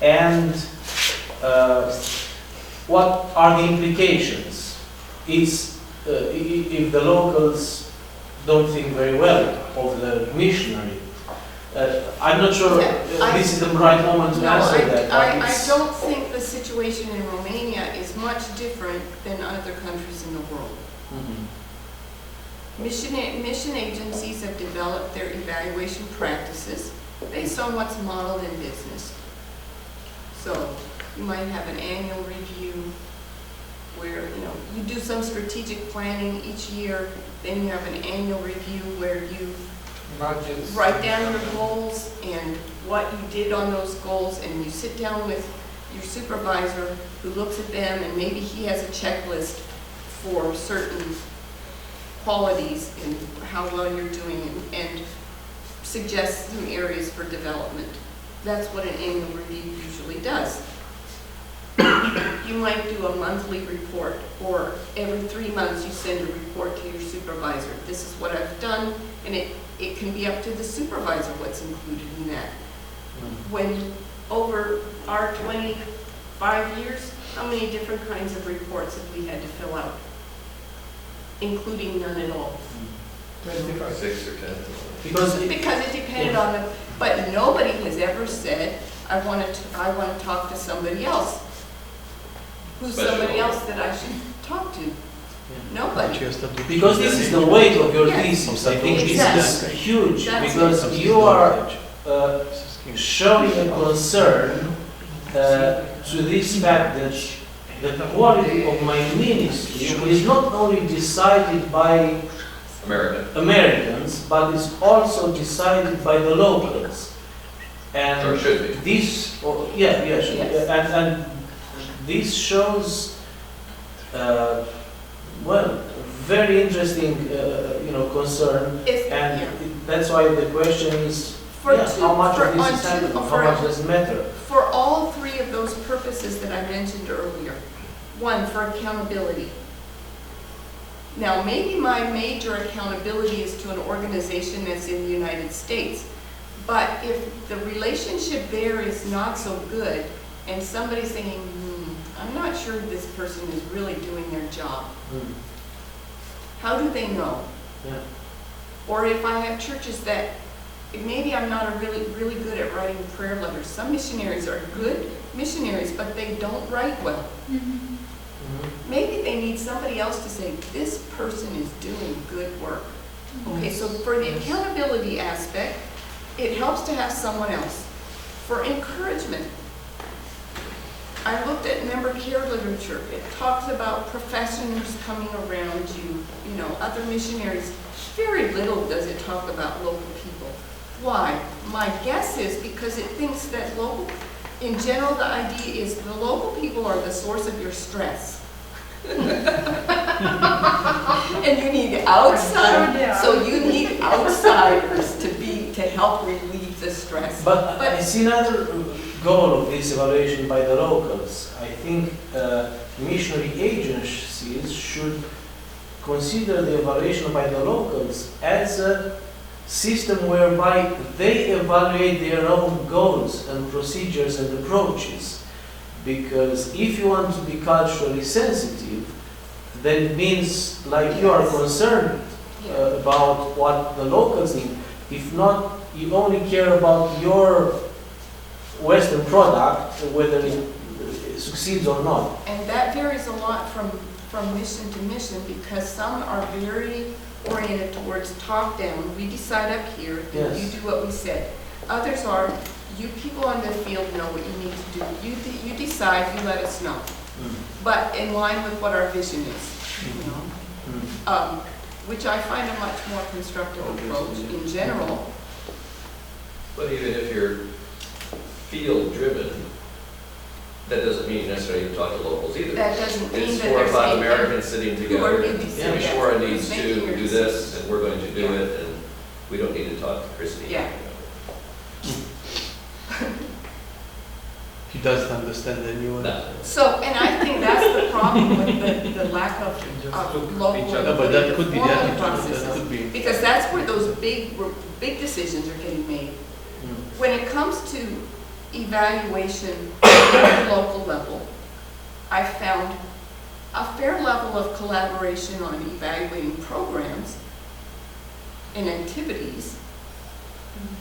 and what are the implications if the locals don't think very well of the missionary? I'm not sure this is the right moment to answer that. I don't think the situation in Romania is much different than other countries in the world. Mission agencies have developed their evaluation practices based on what's modeled in business. So you might have an annual review where you do some strategic planning each year, then you have an annual review where you write down your goals and what you did on those goals, and you sit down with your supervisor who looks at them, and maybe he has a checklist for certain qualities and how well you're doing, and suggests some areas for development. That's what an annual review usually does. You might do a monthly report, or every 3 months you send a report to your supervisor. This is what I've done, and it can be up to the supervisor what's included in that. When over our 25 years, how many different kinds of reports have we had to fill out? Including none at all. 6 or 10. Because it depended on them, but nobody has ever said, I want to talk to somebody else. Who's somebody else that I should talk to? Nobody. Because this is the weight of your thesis. I think this is huge, because you are showing a concern to this fact that the quality of my ministry is not only decided by Americans, but is also decided by the locals. And Or should be. this, should. Yes. And this shows, very interesting, concern. And that's why the question is, how much of this is happening, how much does it matter? For all three of those purposes that I mentioned earlier. One, for accountability. Now, maybe my major accountability is to an organization that's in the United States, but if the relationship there is not so good, and somebody's thinking, I'm not sure this person is really doing their job, how do they know? Yeah. Or if I have churches that, maybe I'm not really good at writing prayer letters. Some missionaries are good missionaries, but they don't write well. Maybe they need somebody else to say, this person is doing good work. Okay, so for the accountability aspect, it helps to have someone else. For encouragement, I looked at member care literature. It talks about professionals coming around you, other missionaries. Very little does it talk about local people. Why? My guess is because it thinks that in general, the idea is the local people are the source of your stress. And you need so you need outsiders to help relieve the stress. But I see another goal of this evaluation by the locals. I think missionary agencies should consider the evaluation by the locals as a system whereby they evaluate their own goals and procedures and approaches. Because if you want to be culturally sensitive, then it means like you are concerned about what the locals need. If not, you only care about your Western product, whether it succeeds or not. And that varies a lot from mission to mission, because some are very oriented towards top-down. We decide up here, you do what we said. Others are, you people on the field know what you need to do. You decide, you let us know. But in line with what our vision is, which I find a much more constructive approach in general. But even if you're field-driven, that doesn't mean necessarily you talk to locals either. That doesn't mean It's that 4 or there's 5 anything Americans sitting together, and Mishwara needs to do this, and we're going to do it, and we don't need to talk to Christy. Yeah. He doesn't understand the nuance. No. So, and I think that's the problem with the lack of local No, but that could be the formal attitude. processes. That could be. Because that's where those big decisions are getting made. When it comes to evaluation at the local level, I found a fair level of collaboration on evaluating programs and activities,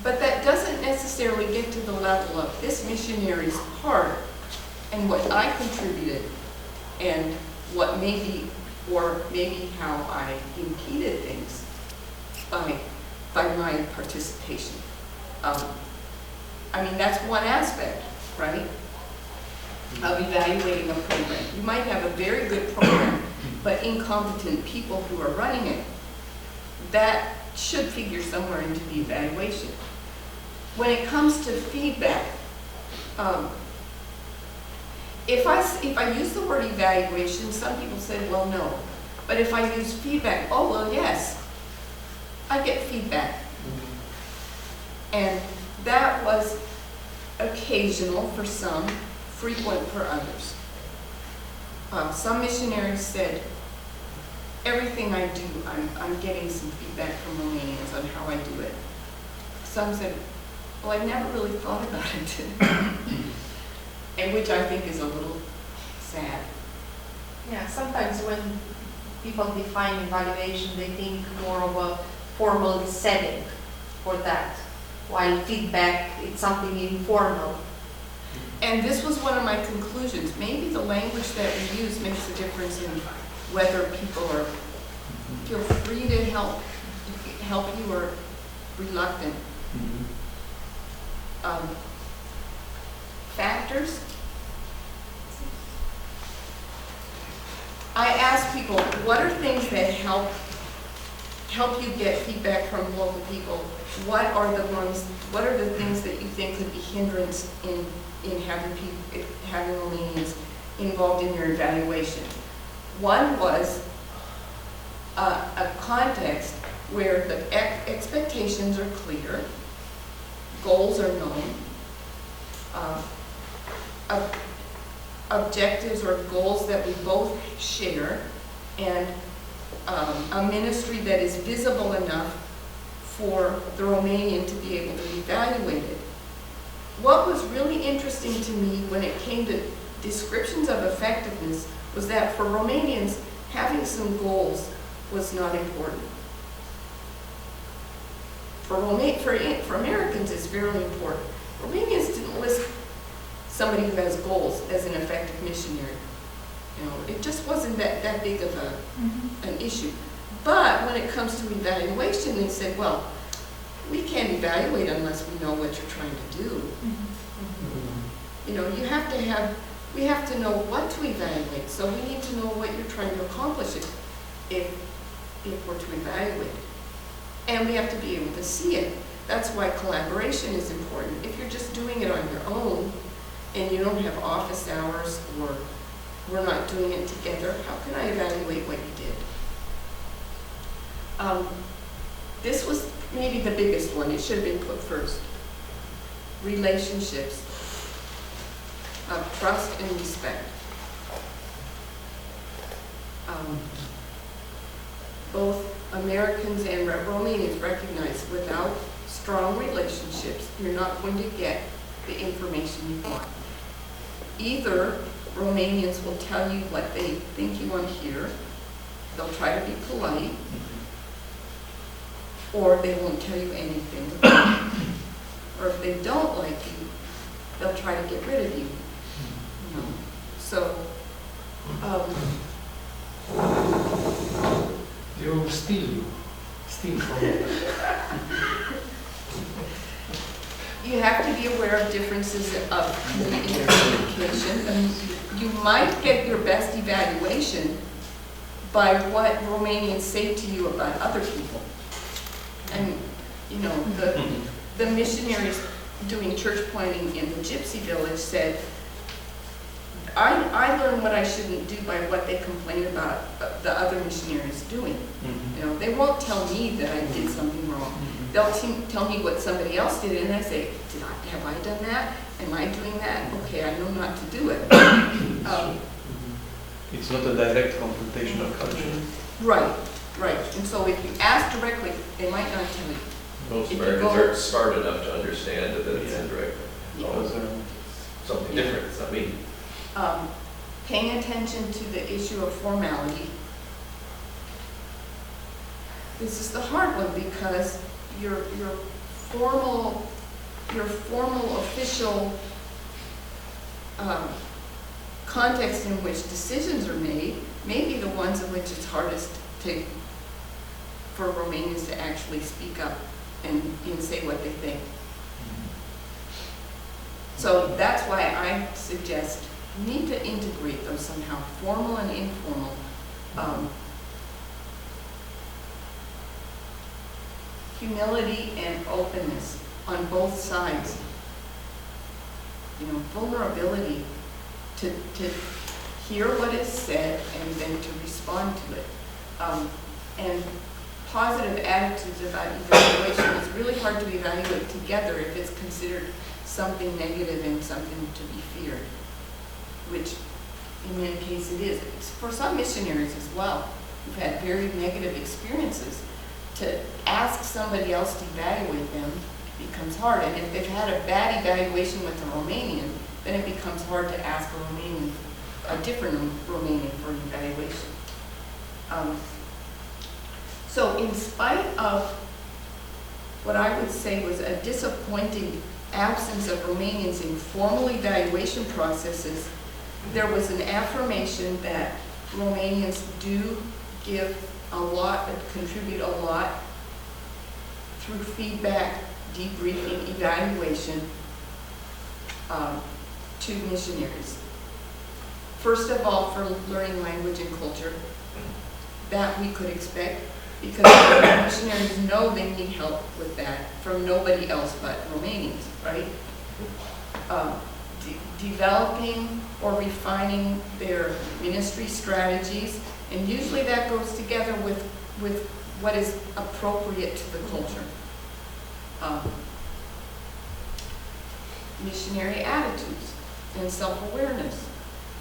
but that doesn't necessarily get to the level of this missionary's part and what I contributed and what maybe, or maybe how I impeded things by my participation. I mean, that's one aspect, right, of evaluating a program. You might have a very good program, but incompetent people who are running it. That should figure somewhere into the evaluation. When it comes to feedback, if I use the word evaluation, some people say, well, no. But if I use feedback, oh, well, yes, I get feedback. And that was occasional for some, frequent for others. Some missionaries said, everything I do, I'm getting some feedback from Romanians on how I do it. Some said, well, I never really thought about it. And which I think is a little sad. Yeah, sometimes when people define evaluation, they think more of a formal setting for that, while feedback, it's something informal. And this was one of my conclusions. Maybe the language that we use makes a difference in whether people feel free to help you or reluctant. Factors, I ask people, what are things that help you get feedback from local people? What are the things that you think could be hindrance in having Romanians involved in your evaluation? One was a context where the expectations are clear, goals are known, objectives or goals that we both share, and a ministry that is visible enough for the Romanian to be able to evaluate it. What was really interesting to me when it came to descriptions of effectiveness was that for Romanians, having some goals was not important. For Americans, it's very important. Romanians didn't list somebody who has goals as an effective missionary. You know, it just wasn't that big of an issue. But when it comes to evaluation, they said, well, we can't evaluate unless we know what you're trying to do. You know, we have to know what to evaluate. So we need to know what you're trying to accomplish if we're to evaluate it. And we have to be able to see it. That's why collaboration is important. If you're just doing it on your own and you don't have office hours or we're not doing it together, how can I evaluate what you did? This was maybe the biggest one. It should have been put first. Relationships of trust and respect. Both Americans and Romanians recognize without strong relationships, you're not going to get the information you want. Either Romanians will tell you what they think you want to hear, they'll try to be polite, or they won't tell you anything. Or if they don't like you, they'll try to get rid of you. You know? So, They will steal you. Steal from you. you have to be aware of differences of communication. You might get your best evaluation by what Romanians say to you about other people. And, you know, the missionaries doing church planting in the Gypsy village said, I learn what I shouldn't do by what they complain about the other missionaries doing. You know, they won't tell me that I did something wrong. They'll tell me what somebody else did, and I say, have I done that? Am I doing that? Okay, I know not to do it. It's not a direct confrontation of culture. Right, right. And so if you ask directly, they might not tell you. Most Americans aren't smart enough to understand that it's indirect. Those are Something different, it's not me. Paying attention to the issue of formality. This is the hard one because your formal official context in which decisions are made may be the ones in which it's hardest for Romanians to actually speak up and say what they think. So that's why I suggest you need to integrate those somehow, formal and informal. Humility and openness on both sides. You know, vulnerability to hear what is said and then to respond to it. And positive attitudes about evaluation. It's really hard to evaluate together if it's considered something negative and something to be feared, which in many cases it is. It's for some missionaries as well who've had very negative experiences. To ask somebody else to evaluate them becomes hard. And if they've had a bad evaluation with a Romanian, then it becomes hard to ask a different Romanian for an evaluation. So in spite of what I would say was a disappointing absence of Romanians in formal evaluation processes, there was an affirmation that Romanians do give a lot, contribute a lot through feedback, debriefing, evaluation to missionaries. First of all, for learning language and culture, that we could expect, because missionaries know they need help with that from nobody else but Romanians, right? Developing or refining their ministry strategies, and usually that goes together with what is appropriate to the culture. Missionary attitudes and self-awareness.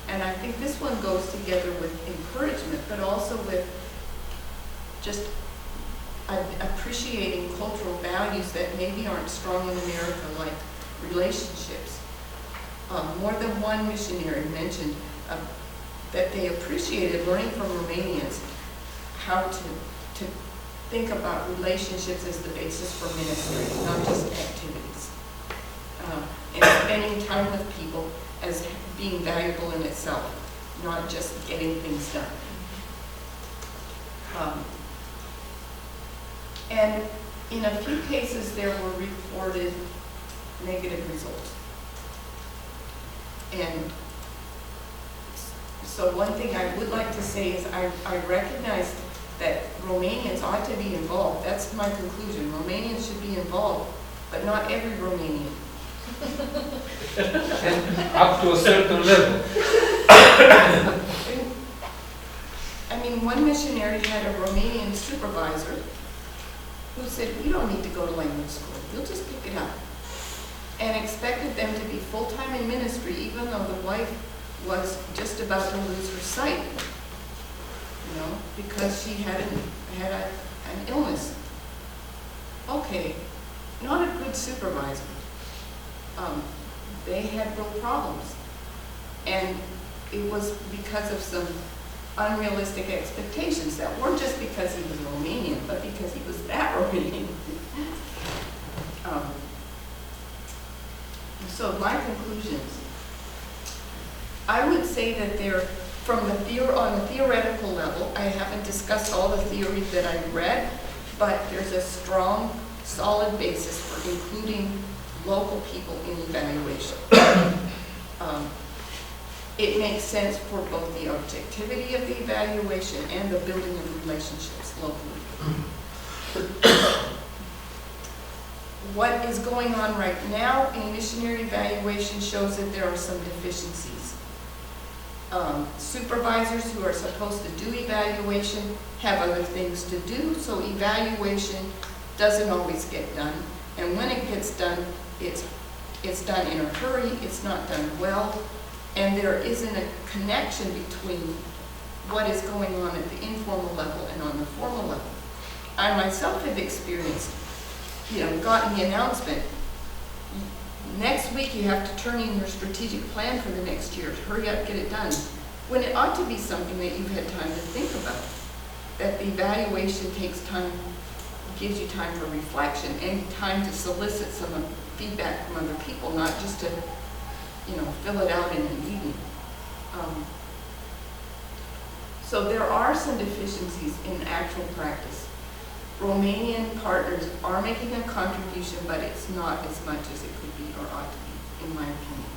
And I think this one goes together with encouragement, but also with just appreciating cultural values that maybe aren't strong in America, like relationships. More than one missionary mentioned that they appreciated learning from Romanians how to think about relationships as the basis for ministry, not just activities. And spending time with people as being valuable in itself, not just getting things done. And in a few cases, there were reported negative results. And so one thing I would like to say is I recognize that Romanians ought to be involved. That's my conclusion. Romanians should be involved, but not every Romanian. And up to a certain level. I mean, one missionary had a Romanian supervisor who said, "You don't need to go to language school. You'll just pick it up." And expected them to be full-time in ministry, even though the wife was just about to lose her sight, because she had an illness. Okay, not a good supervisor. They had real problems. And it was because of some unrealistic expectations that weren't just because he was Romanian, but because he was that Romanian. So my conclusions, I would say that they're on the theoretical level. I haven't discussed all the theories that I've read, but there's a strong, solid basis for including local people in evaluation. It makes sense for both the objectivity of the evaluation and the building of relationships locally. What is going on right now in missionary evaluation shows that there are some deficiencies. Supervisors who are supposed to do evaluation have other things to do, so evaluation doesn't always get done. And when it gets done, it's done in a hurry, it's not done well, and there isn't a connection between what is going on at the informal level and on the formal level. I myself have experienced, gotten the announcement, next week you have to turn in your strategic plan for the next year, hurry up, get it done. When it ought to be something that you've had time to think about, that the evaluation takes time, gives you time for reflection and time to solicit some feedback from other people, not just to, fill it out in an evening. So there are some deficiencies in actual practice. Romanian partners are making a contribution, but it's not as much as it could be or ought to be, in my opinion.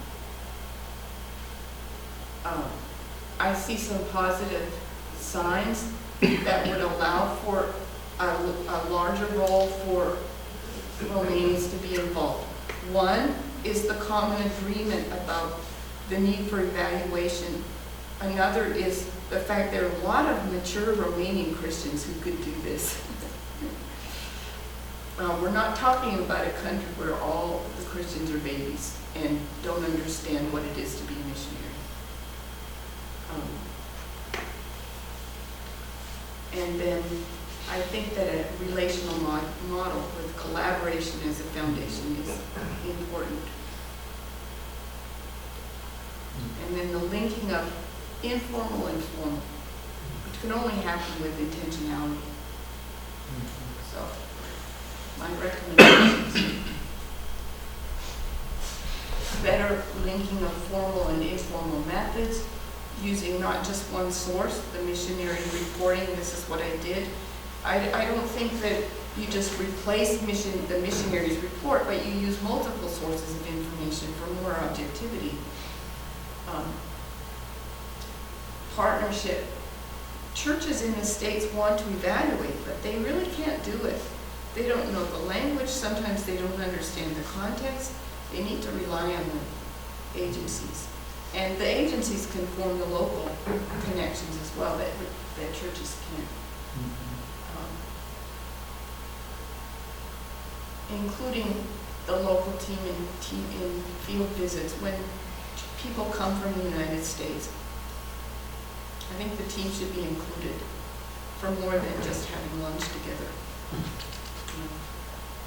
I see some positive signs that would allow for a larger role for Romanians to be involved. One is the common agreement about the need for evaluation. Another is the fact there are a lot of mature Romanian Christians who could do this. We're not talking about a country where all the Christians are babies and don't understand what it is to be a missionary. And then I think that a relational model with collaboration as a foundation is important. And then the linking of informal and formal, which can only happen with intentionality. So, my recommendations: better linking of formal and informal methods, using not just one source, the missionary reporting, this is what I did. I don't think that you just replace the missionary's report, but you use multiple sources of information for more objectivity. partnership. Churches in the States want to evaluate, but they really can't do it. They don't know the language, sometimes they don't understand the context. They need to rely on the agencies. And the agencies can form the local connections as well that churches can't. Including the local team in field visits when people come from the United States. I think the team should be included for more than just having lunch together.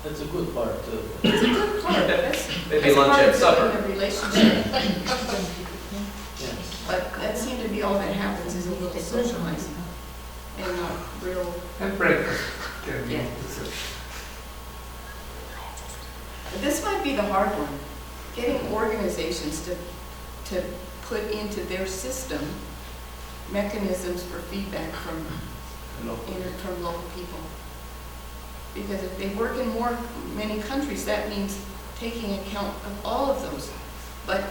That's a good part too. It's a good part. Maybe lunch and supper. A relationship. Yes. But that seemed to be all that happens is a little socializing and not real. And breakfast. Yeah. This might be the hard one, getting organizations to put into their system mechanisms for feedback from local people. Because if they work in many countries, that means taking account of all of those. But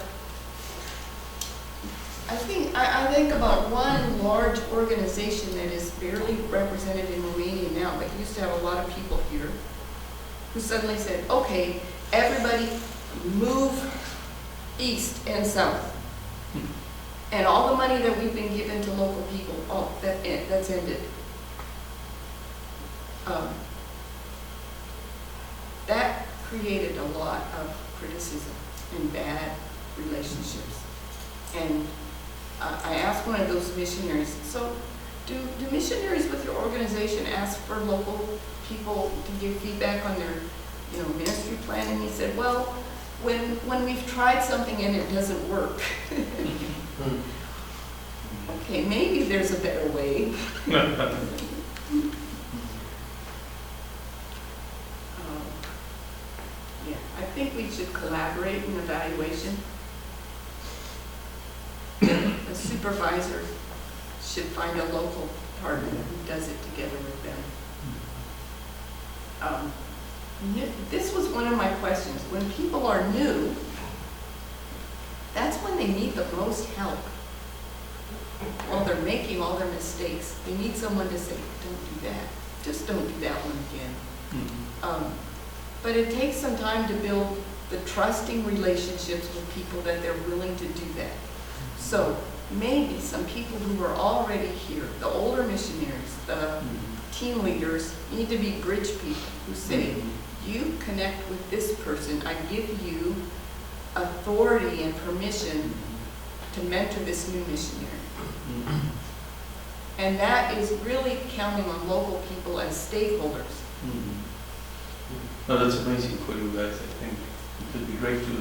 I think about one large organization that is barely represented in Romania now, but used to have a lot of people here, who suddenly said, okay, everybody move east and south. And all the money that we've been given to local people, that's ended. That created a lot of criticism and bad relationships. And I asked one of those missionaries, so do missionaries with your organization ask for local people to give feedback on their ministry plan? And he said, well, when we've tried something and it doesn't work. Okay, maybe there's a better way. Yeah, I think we should collaborate in evaluation. A supervisor should find a local partner who does it together with them. This was one of my questions. When people are new, that's when they need the most help. While they're making all their mistakes, they need someone to say, don't do that. Just don't do that one again. But it takes some time to build the trusting relationships with people that they're willing to do that. So maybe some people who are already here, the older missionaries, the team leaders, need to be bridge people who say, you connect with this person, I give you authority and permission to mentor this new missionary. And that is really counting on local people as stakeholders. No, that's amazing for you guys. I think it would be great to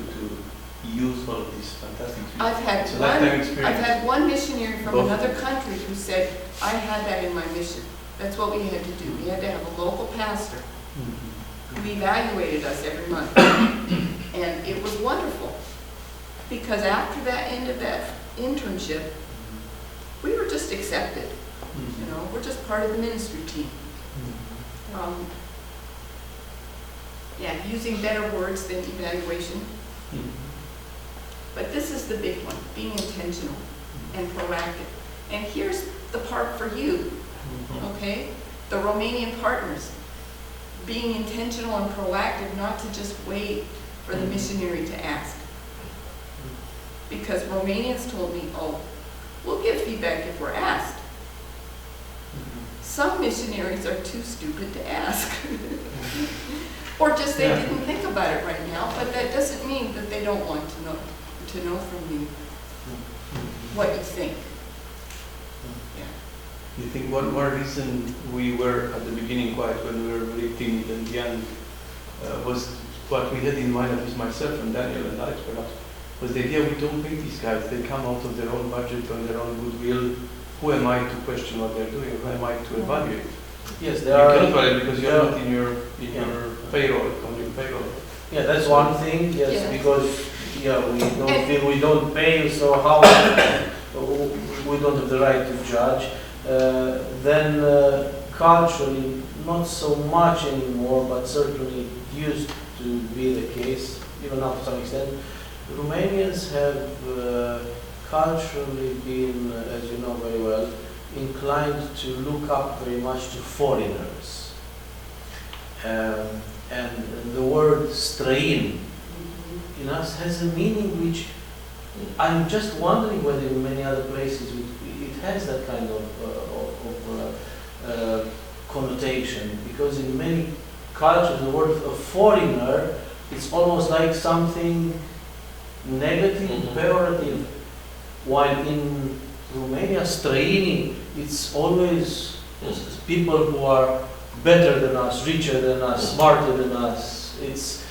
use all of these fantastic tools. I've had one missionary from another country who said, I had that in my mission. That's what we had to do. We had to have a local pastor who evaluated us every month. And it was wonderful. Because after that end of that internship, we were just accepted. We're just part of the ministry team. Using better words than evaluation. But this is the big one, being intentional and proactive. And here's the part for you, okay? The Romanian partners, being intentional and proactive, not to just wait for the missionary to ask. Because Romanians told me, oh, we'll give feedback if we're asked. Some missionaries are too stupid to ask. Or just they didn't think about it right now, but that doesn't mean that they don't want to know from you what you think. You think one more reason we were at the beginning quiet when we were really timid and young was what we had in mind, at least myself and Daniel and Alex perhaps, was the idea we don't pay these guys. They come out of their own budget, on their own goodwill. Who am I to question what they're doing? Who am I to evaluate? Yes, You cannot evaluate because you're not in your payroll, on your payroll. Yeah, that's one thing. Yes, Yeah. because we don't feel we don't pay, so how we don't have the right to judge. Then culturally, not so much anymore, but certainly used to be the case, even now to some extent. Romanians have culturally been, as you know very well, inclined to look up very much to foreigners. And the word străin in us has a meaning which I'm just wondering whether in many other places it has that kind of connotation, because in many cultures the word a foreigner, it's almost like something negative, pejorative, while in Romania, străini, it's always people who are better than us, richer than us, smarter than us. It's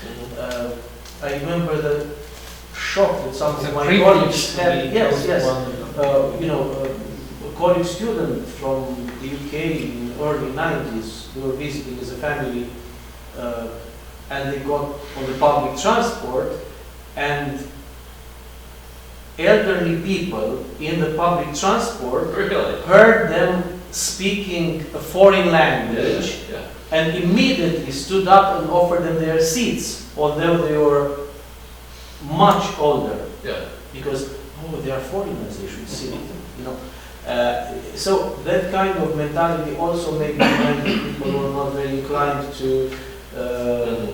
I remember the shock that some of my colleagues had. Yes, yes. A college student from the UK in the early 90s, they were visiting as a family, and they got on the public transport, and elderly people in the public transport heard them speaking a foreign language, and immediately stood up and offered them their seats, although they were much older. Because they are foreigners, they should sit. So that kind of mentality also made people who are not very inclined to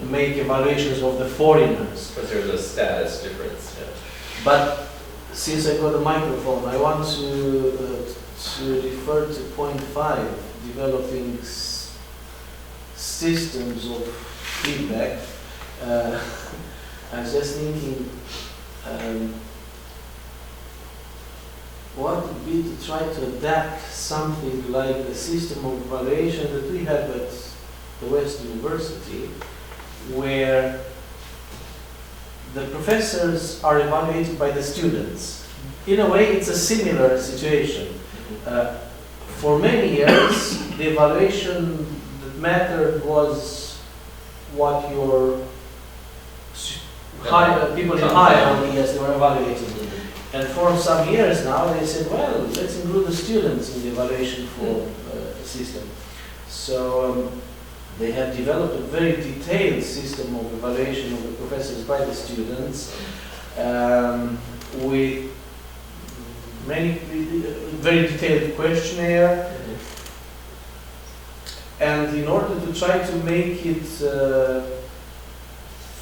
make evaluations of the foreigners. Because there's a status difference. But since I got a microphone, I want to refer to point 5, developing systems of feedback. I was just thinking, what would be to try to adapt something like the system of evaluation that we have at the West University, where the professors are evaluated by the students. In a way, it's a similar situation. For many years, the evaluation that mattered was what your people in hierarchy, yes, they were evaluating. And for some years now, they said, well, let's include the students in the evaluation for system. So they have developed a very detailed system of evaluation of the professors by the students, with many very detailed questionnaire. And in order to try to make it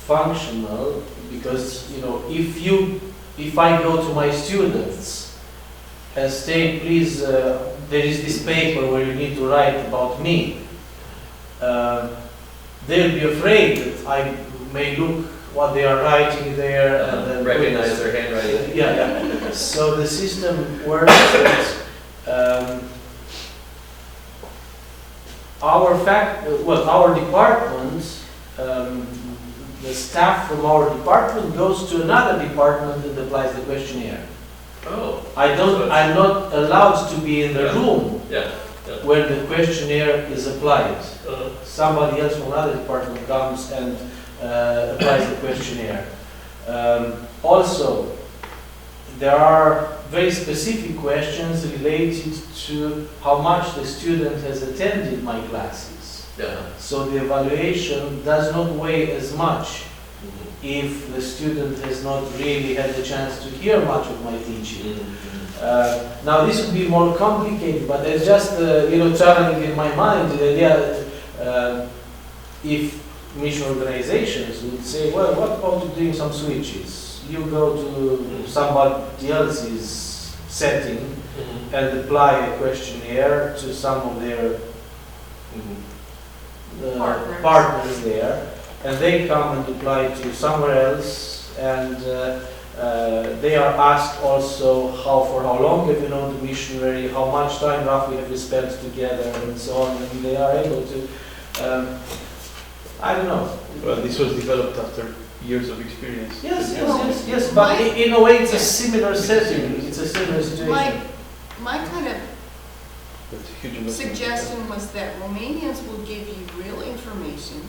functional, because if I go to my students and say, please, there is this paper where you need to write about me, they'll be afraid that I may look what they are writing there and then recognize their handwriting. Yeah. So the system works that our department, the staff from our department goes to another department and applies the questionnaire. Oh. I'm not allowed to be in the room when the questionnaire is applied. Somebody else from another department comes and applies the questionnaire. Also, there are very specific questions related to how much the student has attended my classes. So the evaluation does not weigh as much if the student has not really had the chance to hear much of my teaching. Now this would be more complicated, but it's just traveling in my mind the idea if mission organizations would say, well, what about doing some switches? You go to somebody else's setting and apply a questionnaire to some of their partners there, and they come and apply to somewhere else, and they are asked also for how long have you known the missionary, how much time roughly have you spent together, and so on, and they are able to, I don't know. Well, this was developed after years of experience. Yes, but in a way it's a similar setting, it's a similar situation. My kind of suggestion was that Romanians will give you real information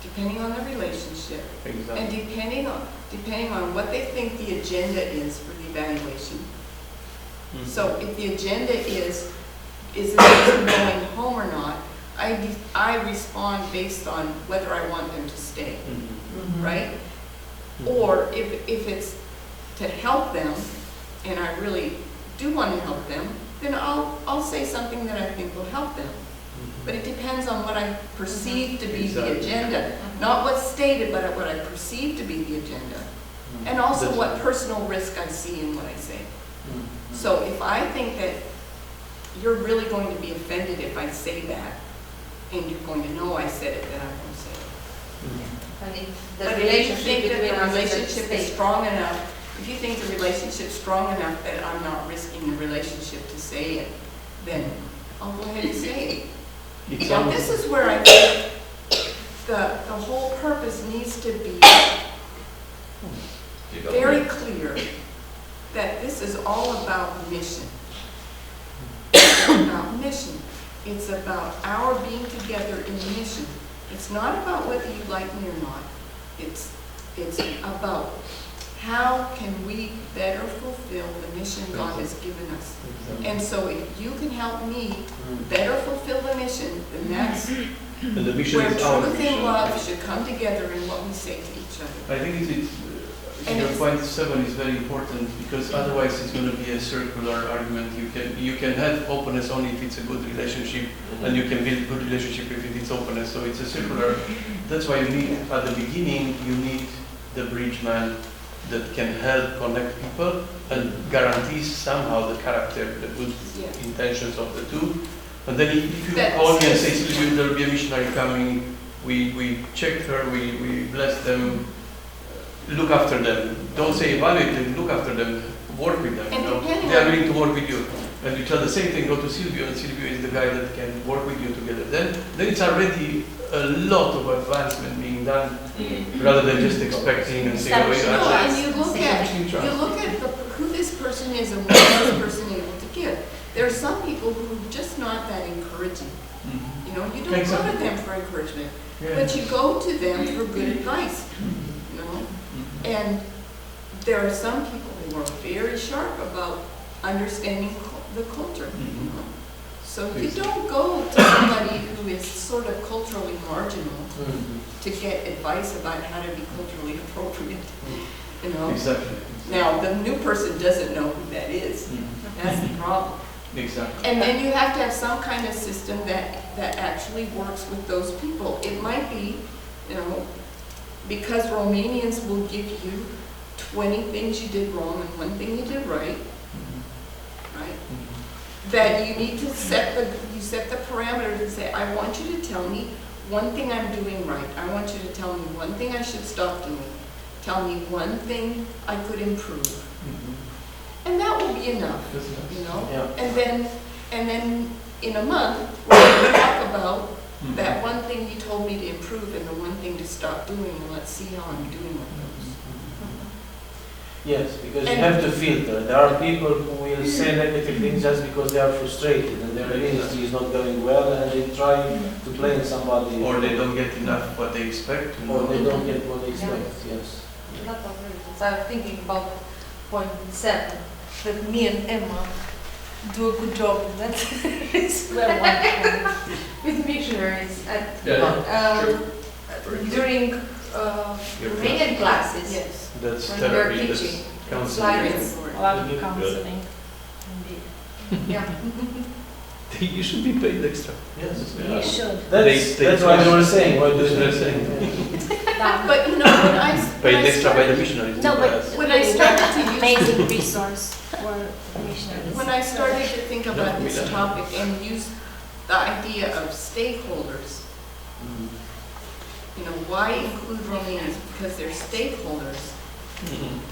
depending on the relationship, and depending on what they think the agenda is for the evaluation. So if the agenda is this person going home or not, I respond based on whether I want them to stay, right? Or if it's to help them, and I really do want to help them, then I'll say something that I think will help them. But it depends on what I perceive to be the agenda, not what's stated, but what I perceive to be the agenda. And also what personal risk I see in what I say. So if I think that you're really going to be offended if I say that, and you're going to know I said it, then I won't say it. And if the But if you relationship think that between the us is at relationship is stake. strong enough, if you think the relationship's strong enough that I'm not risking the relationship to say it, then I'll go ahead and say it. It's Now, almost- this is where I think the whole purpose needs to be very clear that this is all about mission. It's about mission. It's about our being together in mission. It's not about whether you like me or not. It's about how can we better fulfill the mission God has given us. And so if you can help me better fulfill the mission, then that's And the mission where is our truth mission. and love should come together in what we say to each other. I think And your it's- point 7 is very important, because otherwise it's going to be a circular argument. You can have openness only if it's a good relationship, and you can build good relationship if it's openness. So it's a circular. That's why you need, at the beginning, you need the bridge man that can help connect people and guarantees somehow the character, the good Yeah. intentions of the two. And then if you That's- call me and say, Sylvia, there'll be a missionary coming, we check her, we bless them, look after them. Don't say evaluate them, look after them, work with them. And You know? depending They are on- willing to work with you. And you tell the same thing, go to Silvio, and Silvio is the guy that can work with you together. Then it's already a lot of advancement being done, rather than just expecting and saying, oh, Establishing No, yeah, and you look at, Establishing trust. who this person is and what this person is able to give. There are some people who are just not that encouraging. You know, you don't go to Exactly. them for encouragement, Yeah. but you go to them for good advice, you know? And there are some people who are very sharp about understanding the culture, you know? So you don't go to somebody who is sort of culturally marginal to get advice about how to be culturally appropriate, you know? Exactly. Now, the new person doesn't know who that is. That's the problem. Exactly. And then you have to have some kind of system that actually works with those people. It might be, you know, because Romanians will give you 20 things you did wrong and 1 thing you did right, right? That you need to set the parameters and say, I want you to tell me 1 thing I'm doing right. I want you to tell me 1 thing I should stop doing. Tell me 1 thing I could improve. And that will be enough, you know? Yeah. And then in a month, we're going to talk about that 1 thing you told me to improve and the 1 thing to stop doing, and let's see how I'm doing with those. Yes, because you And- have to filter. There are people who will say negative things just because they are frustrated and their ministry is not going well and they try to blame somebody. Or they don't get enough what they expect. You Or know? they don't get what they expect, yes. A lot of reasons. I'm thinking about point 7, that me and Emma do a good job in that with missionaries at, during Romanian classes. Yes. That's When we are therapy, that's teaching. counseling. It's A lot of counseling, indeed. Yeah. You should be paid extra. Yes. You should. That's why they were saying, why do That's they That- But you know, when I Paid extra by the missionaries. No, but when I started to use amazing resource for missionaries. when I started to think about Don't this be that. topic and use the idea of stakeholders, you know, why include Romanians? Because they're stakeholders.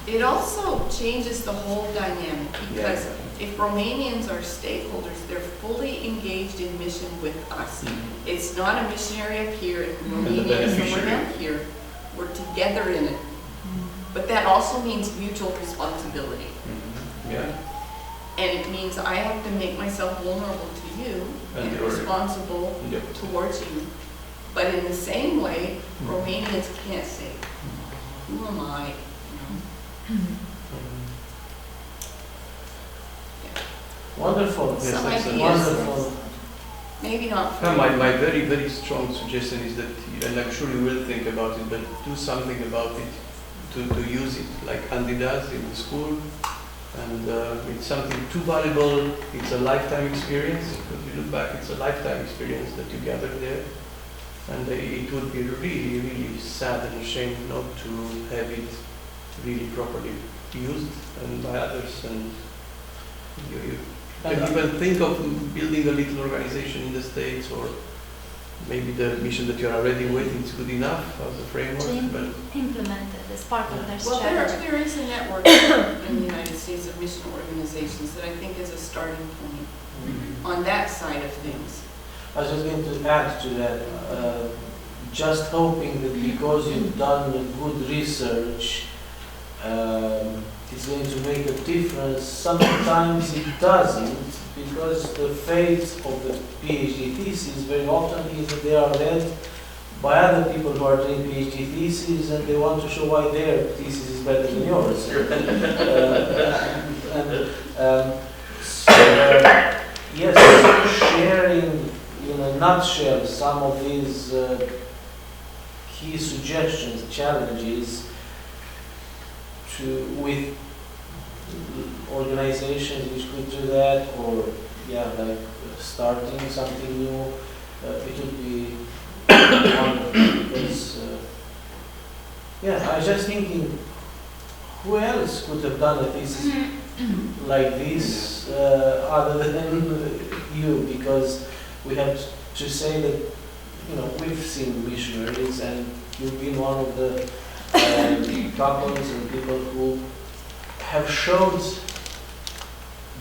It also changes the whole dynamic, because if Romanians are stakeholders, they're fully engaged in mission with us. It's not a missionary up here and Romania and someone beneficiary. up here. We're together in it. But that also means mutual responsibility. Yeah. And it means I have to make myself vulnerable to you And and you're- responsible Yep. towards you. But in the same way, Romanians can't say, who am I? You know? Wonderful. Yes, Some excellent. ideas. Wonderful. Maybe not. My very, very strong suggestion is that, and I'm sure you will think about it, but do something about it to use it, like Andy does in the school, And it's something too valuable. It's a lifetime experience. If you look back, it's a lifetime experience that you gather there. And it would be really, really sad and a shame not to have it really properly used and by others. And you can even think of building a little organization in the States, or maybe the mission that you're already waiting is good enough as a framework. To implement it as part of their Well, strategy. there is a network in the United States of mission organizations that I think is a starting point on that side of things. I was just going to add to that, just hoping that because you've done good research, it's going to make a difference. Sometimes it doesn't, because the fate of the PhD thesis very often is that they are read by other people who are doing PhD theses, and they want to show why their thesis is better than yours. Yes, sharing in a nutshell some of these key suggestions, challenges with organizations which could do that, or like starting something new, it would be wonderful. Because I was just thinking, who else could have done a thesis like this other than you? Because we have to say that we've seen missionaries, and you've been one of the couples and people who have showed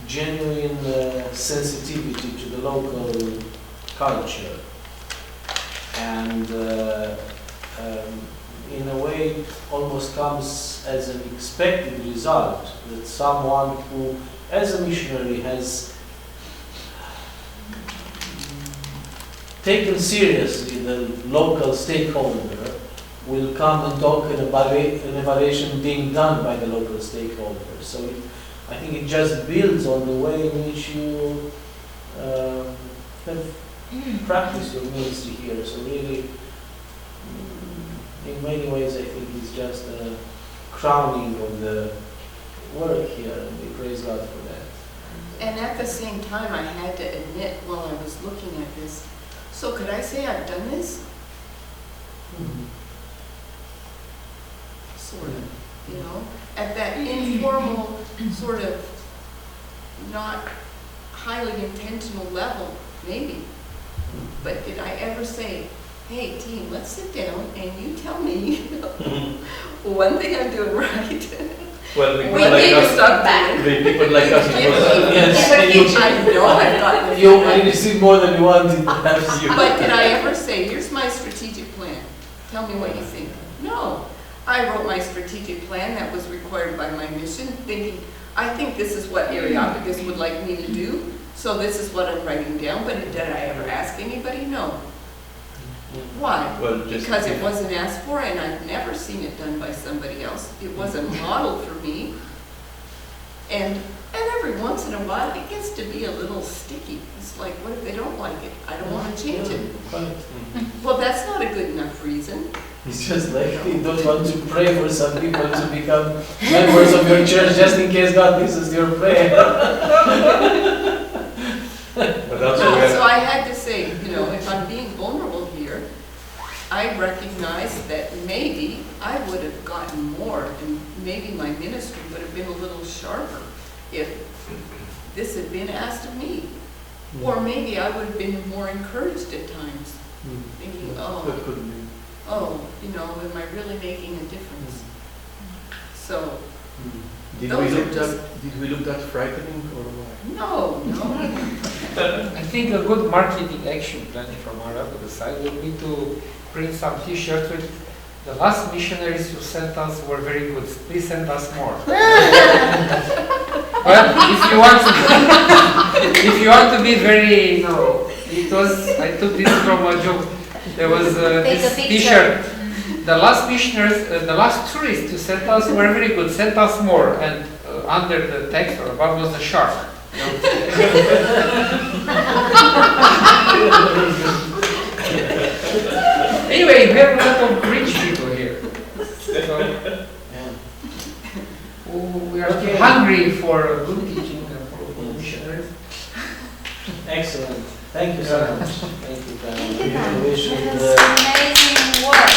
genuine sensitivity to the local culture, and in a way almost comes as an expected result that someone who, as a missionary, has taken seriously the local stakeholder will come and talk an evaluation being done by the local stakeholders. So I think it just builds on the way in which you have practiced your ministry here. So really, in many ways, I think it's just a crowning of the work here, and we praise God for that. And at the same time, I had to admit while I was looking at this, so could I say I've done this? Sort of, at that informal, sort of not highly intentional level, maybe. But did I ever say, hey team, let's sit down and you tell me one thing I'm doing right? Well, we need to stop back. The people like us, I know I've gotten You received more than you wanted, perhaps. But did I ever say, here's my strategic plan, tell me what you think? No. I wrote my strategic plan that was required by my mission, thinking, I think this is what Areopagus would like me to do, so this is what I'm writing down, but did I ever ask anybody? No. Why? Well, Because it wasn't asked for, and I've never seen it done by somebody else. It wasn't modeled for me. And every once in a while, it gets to be a little sticky. It's like, what if they don't like it? I don't want to change it. Well, that's not a good enough reason. It's just like you don't want to pray for some people to become members of your church just in case God listens to your prayer. So I had to say, if I'm being vulnerable here, I recognize that maybe I would have gotten more, and maybe my ministry would have been a little sharper if this had been asked of me. Or maybe I would have been more encouraged at times, thinking, am I really making a difference? So, did we look that frightening, or what? No. I think a good marketing action plan from our side would be to print some T-shirts with the last missionaries who sent us were very good. Please send us more. But if you want to be very, I took this from a joke. There was this T-shirt. The last missionaries, the last tourists who sent us were very good. Sent us more, and under the text or above was a shark. Anyway, we have a lot of rich people here. So, we are Okay. hungry for good teaching and for good missionaries. Excellent. Thank you so much. Thank you, Pamela. Thank you, Dan. We wish you That the was amazing work.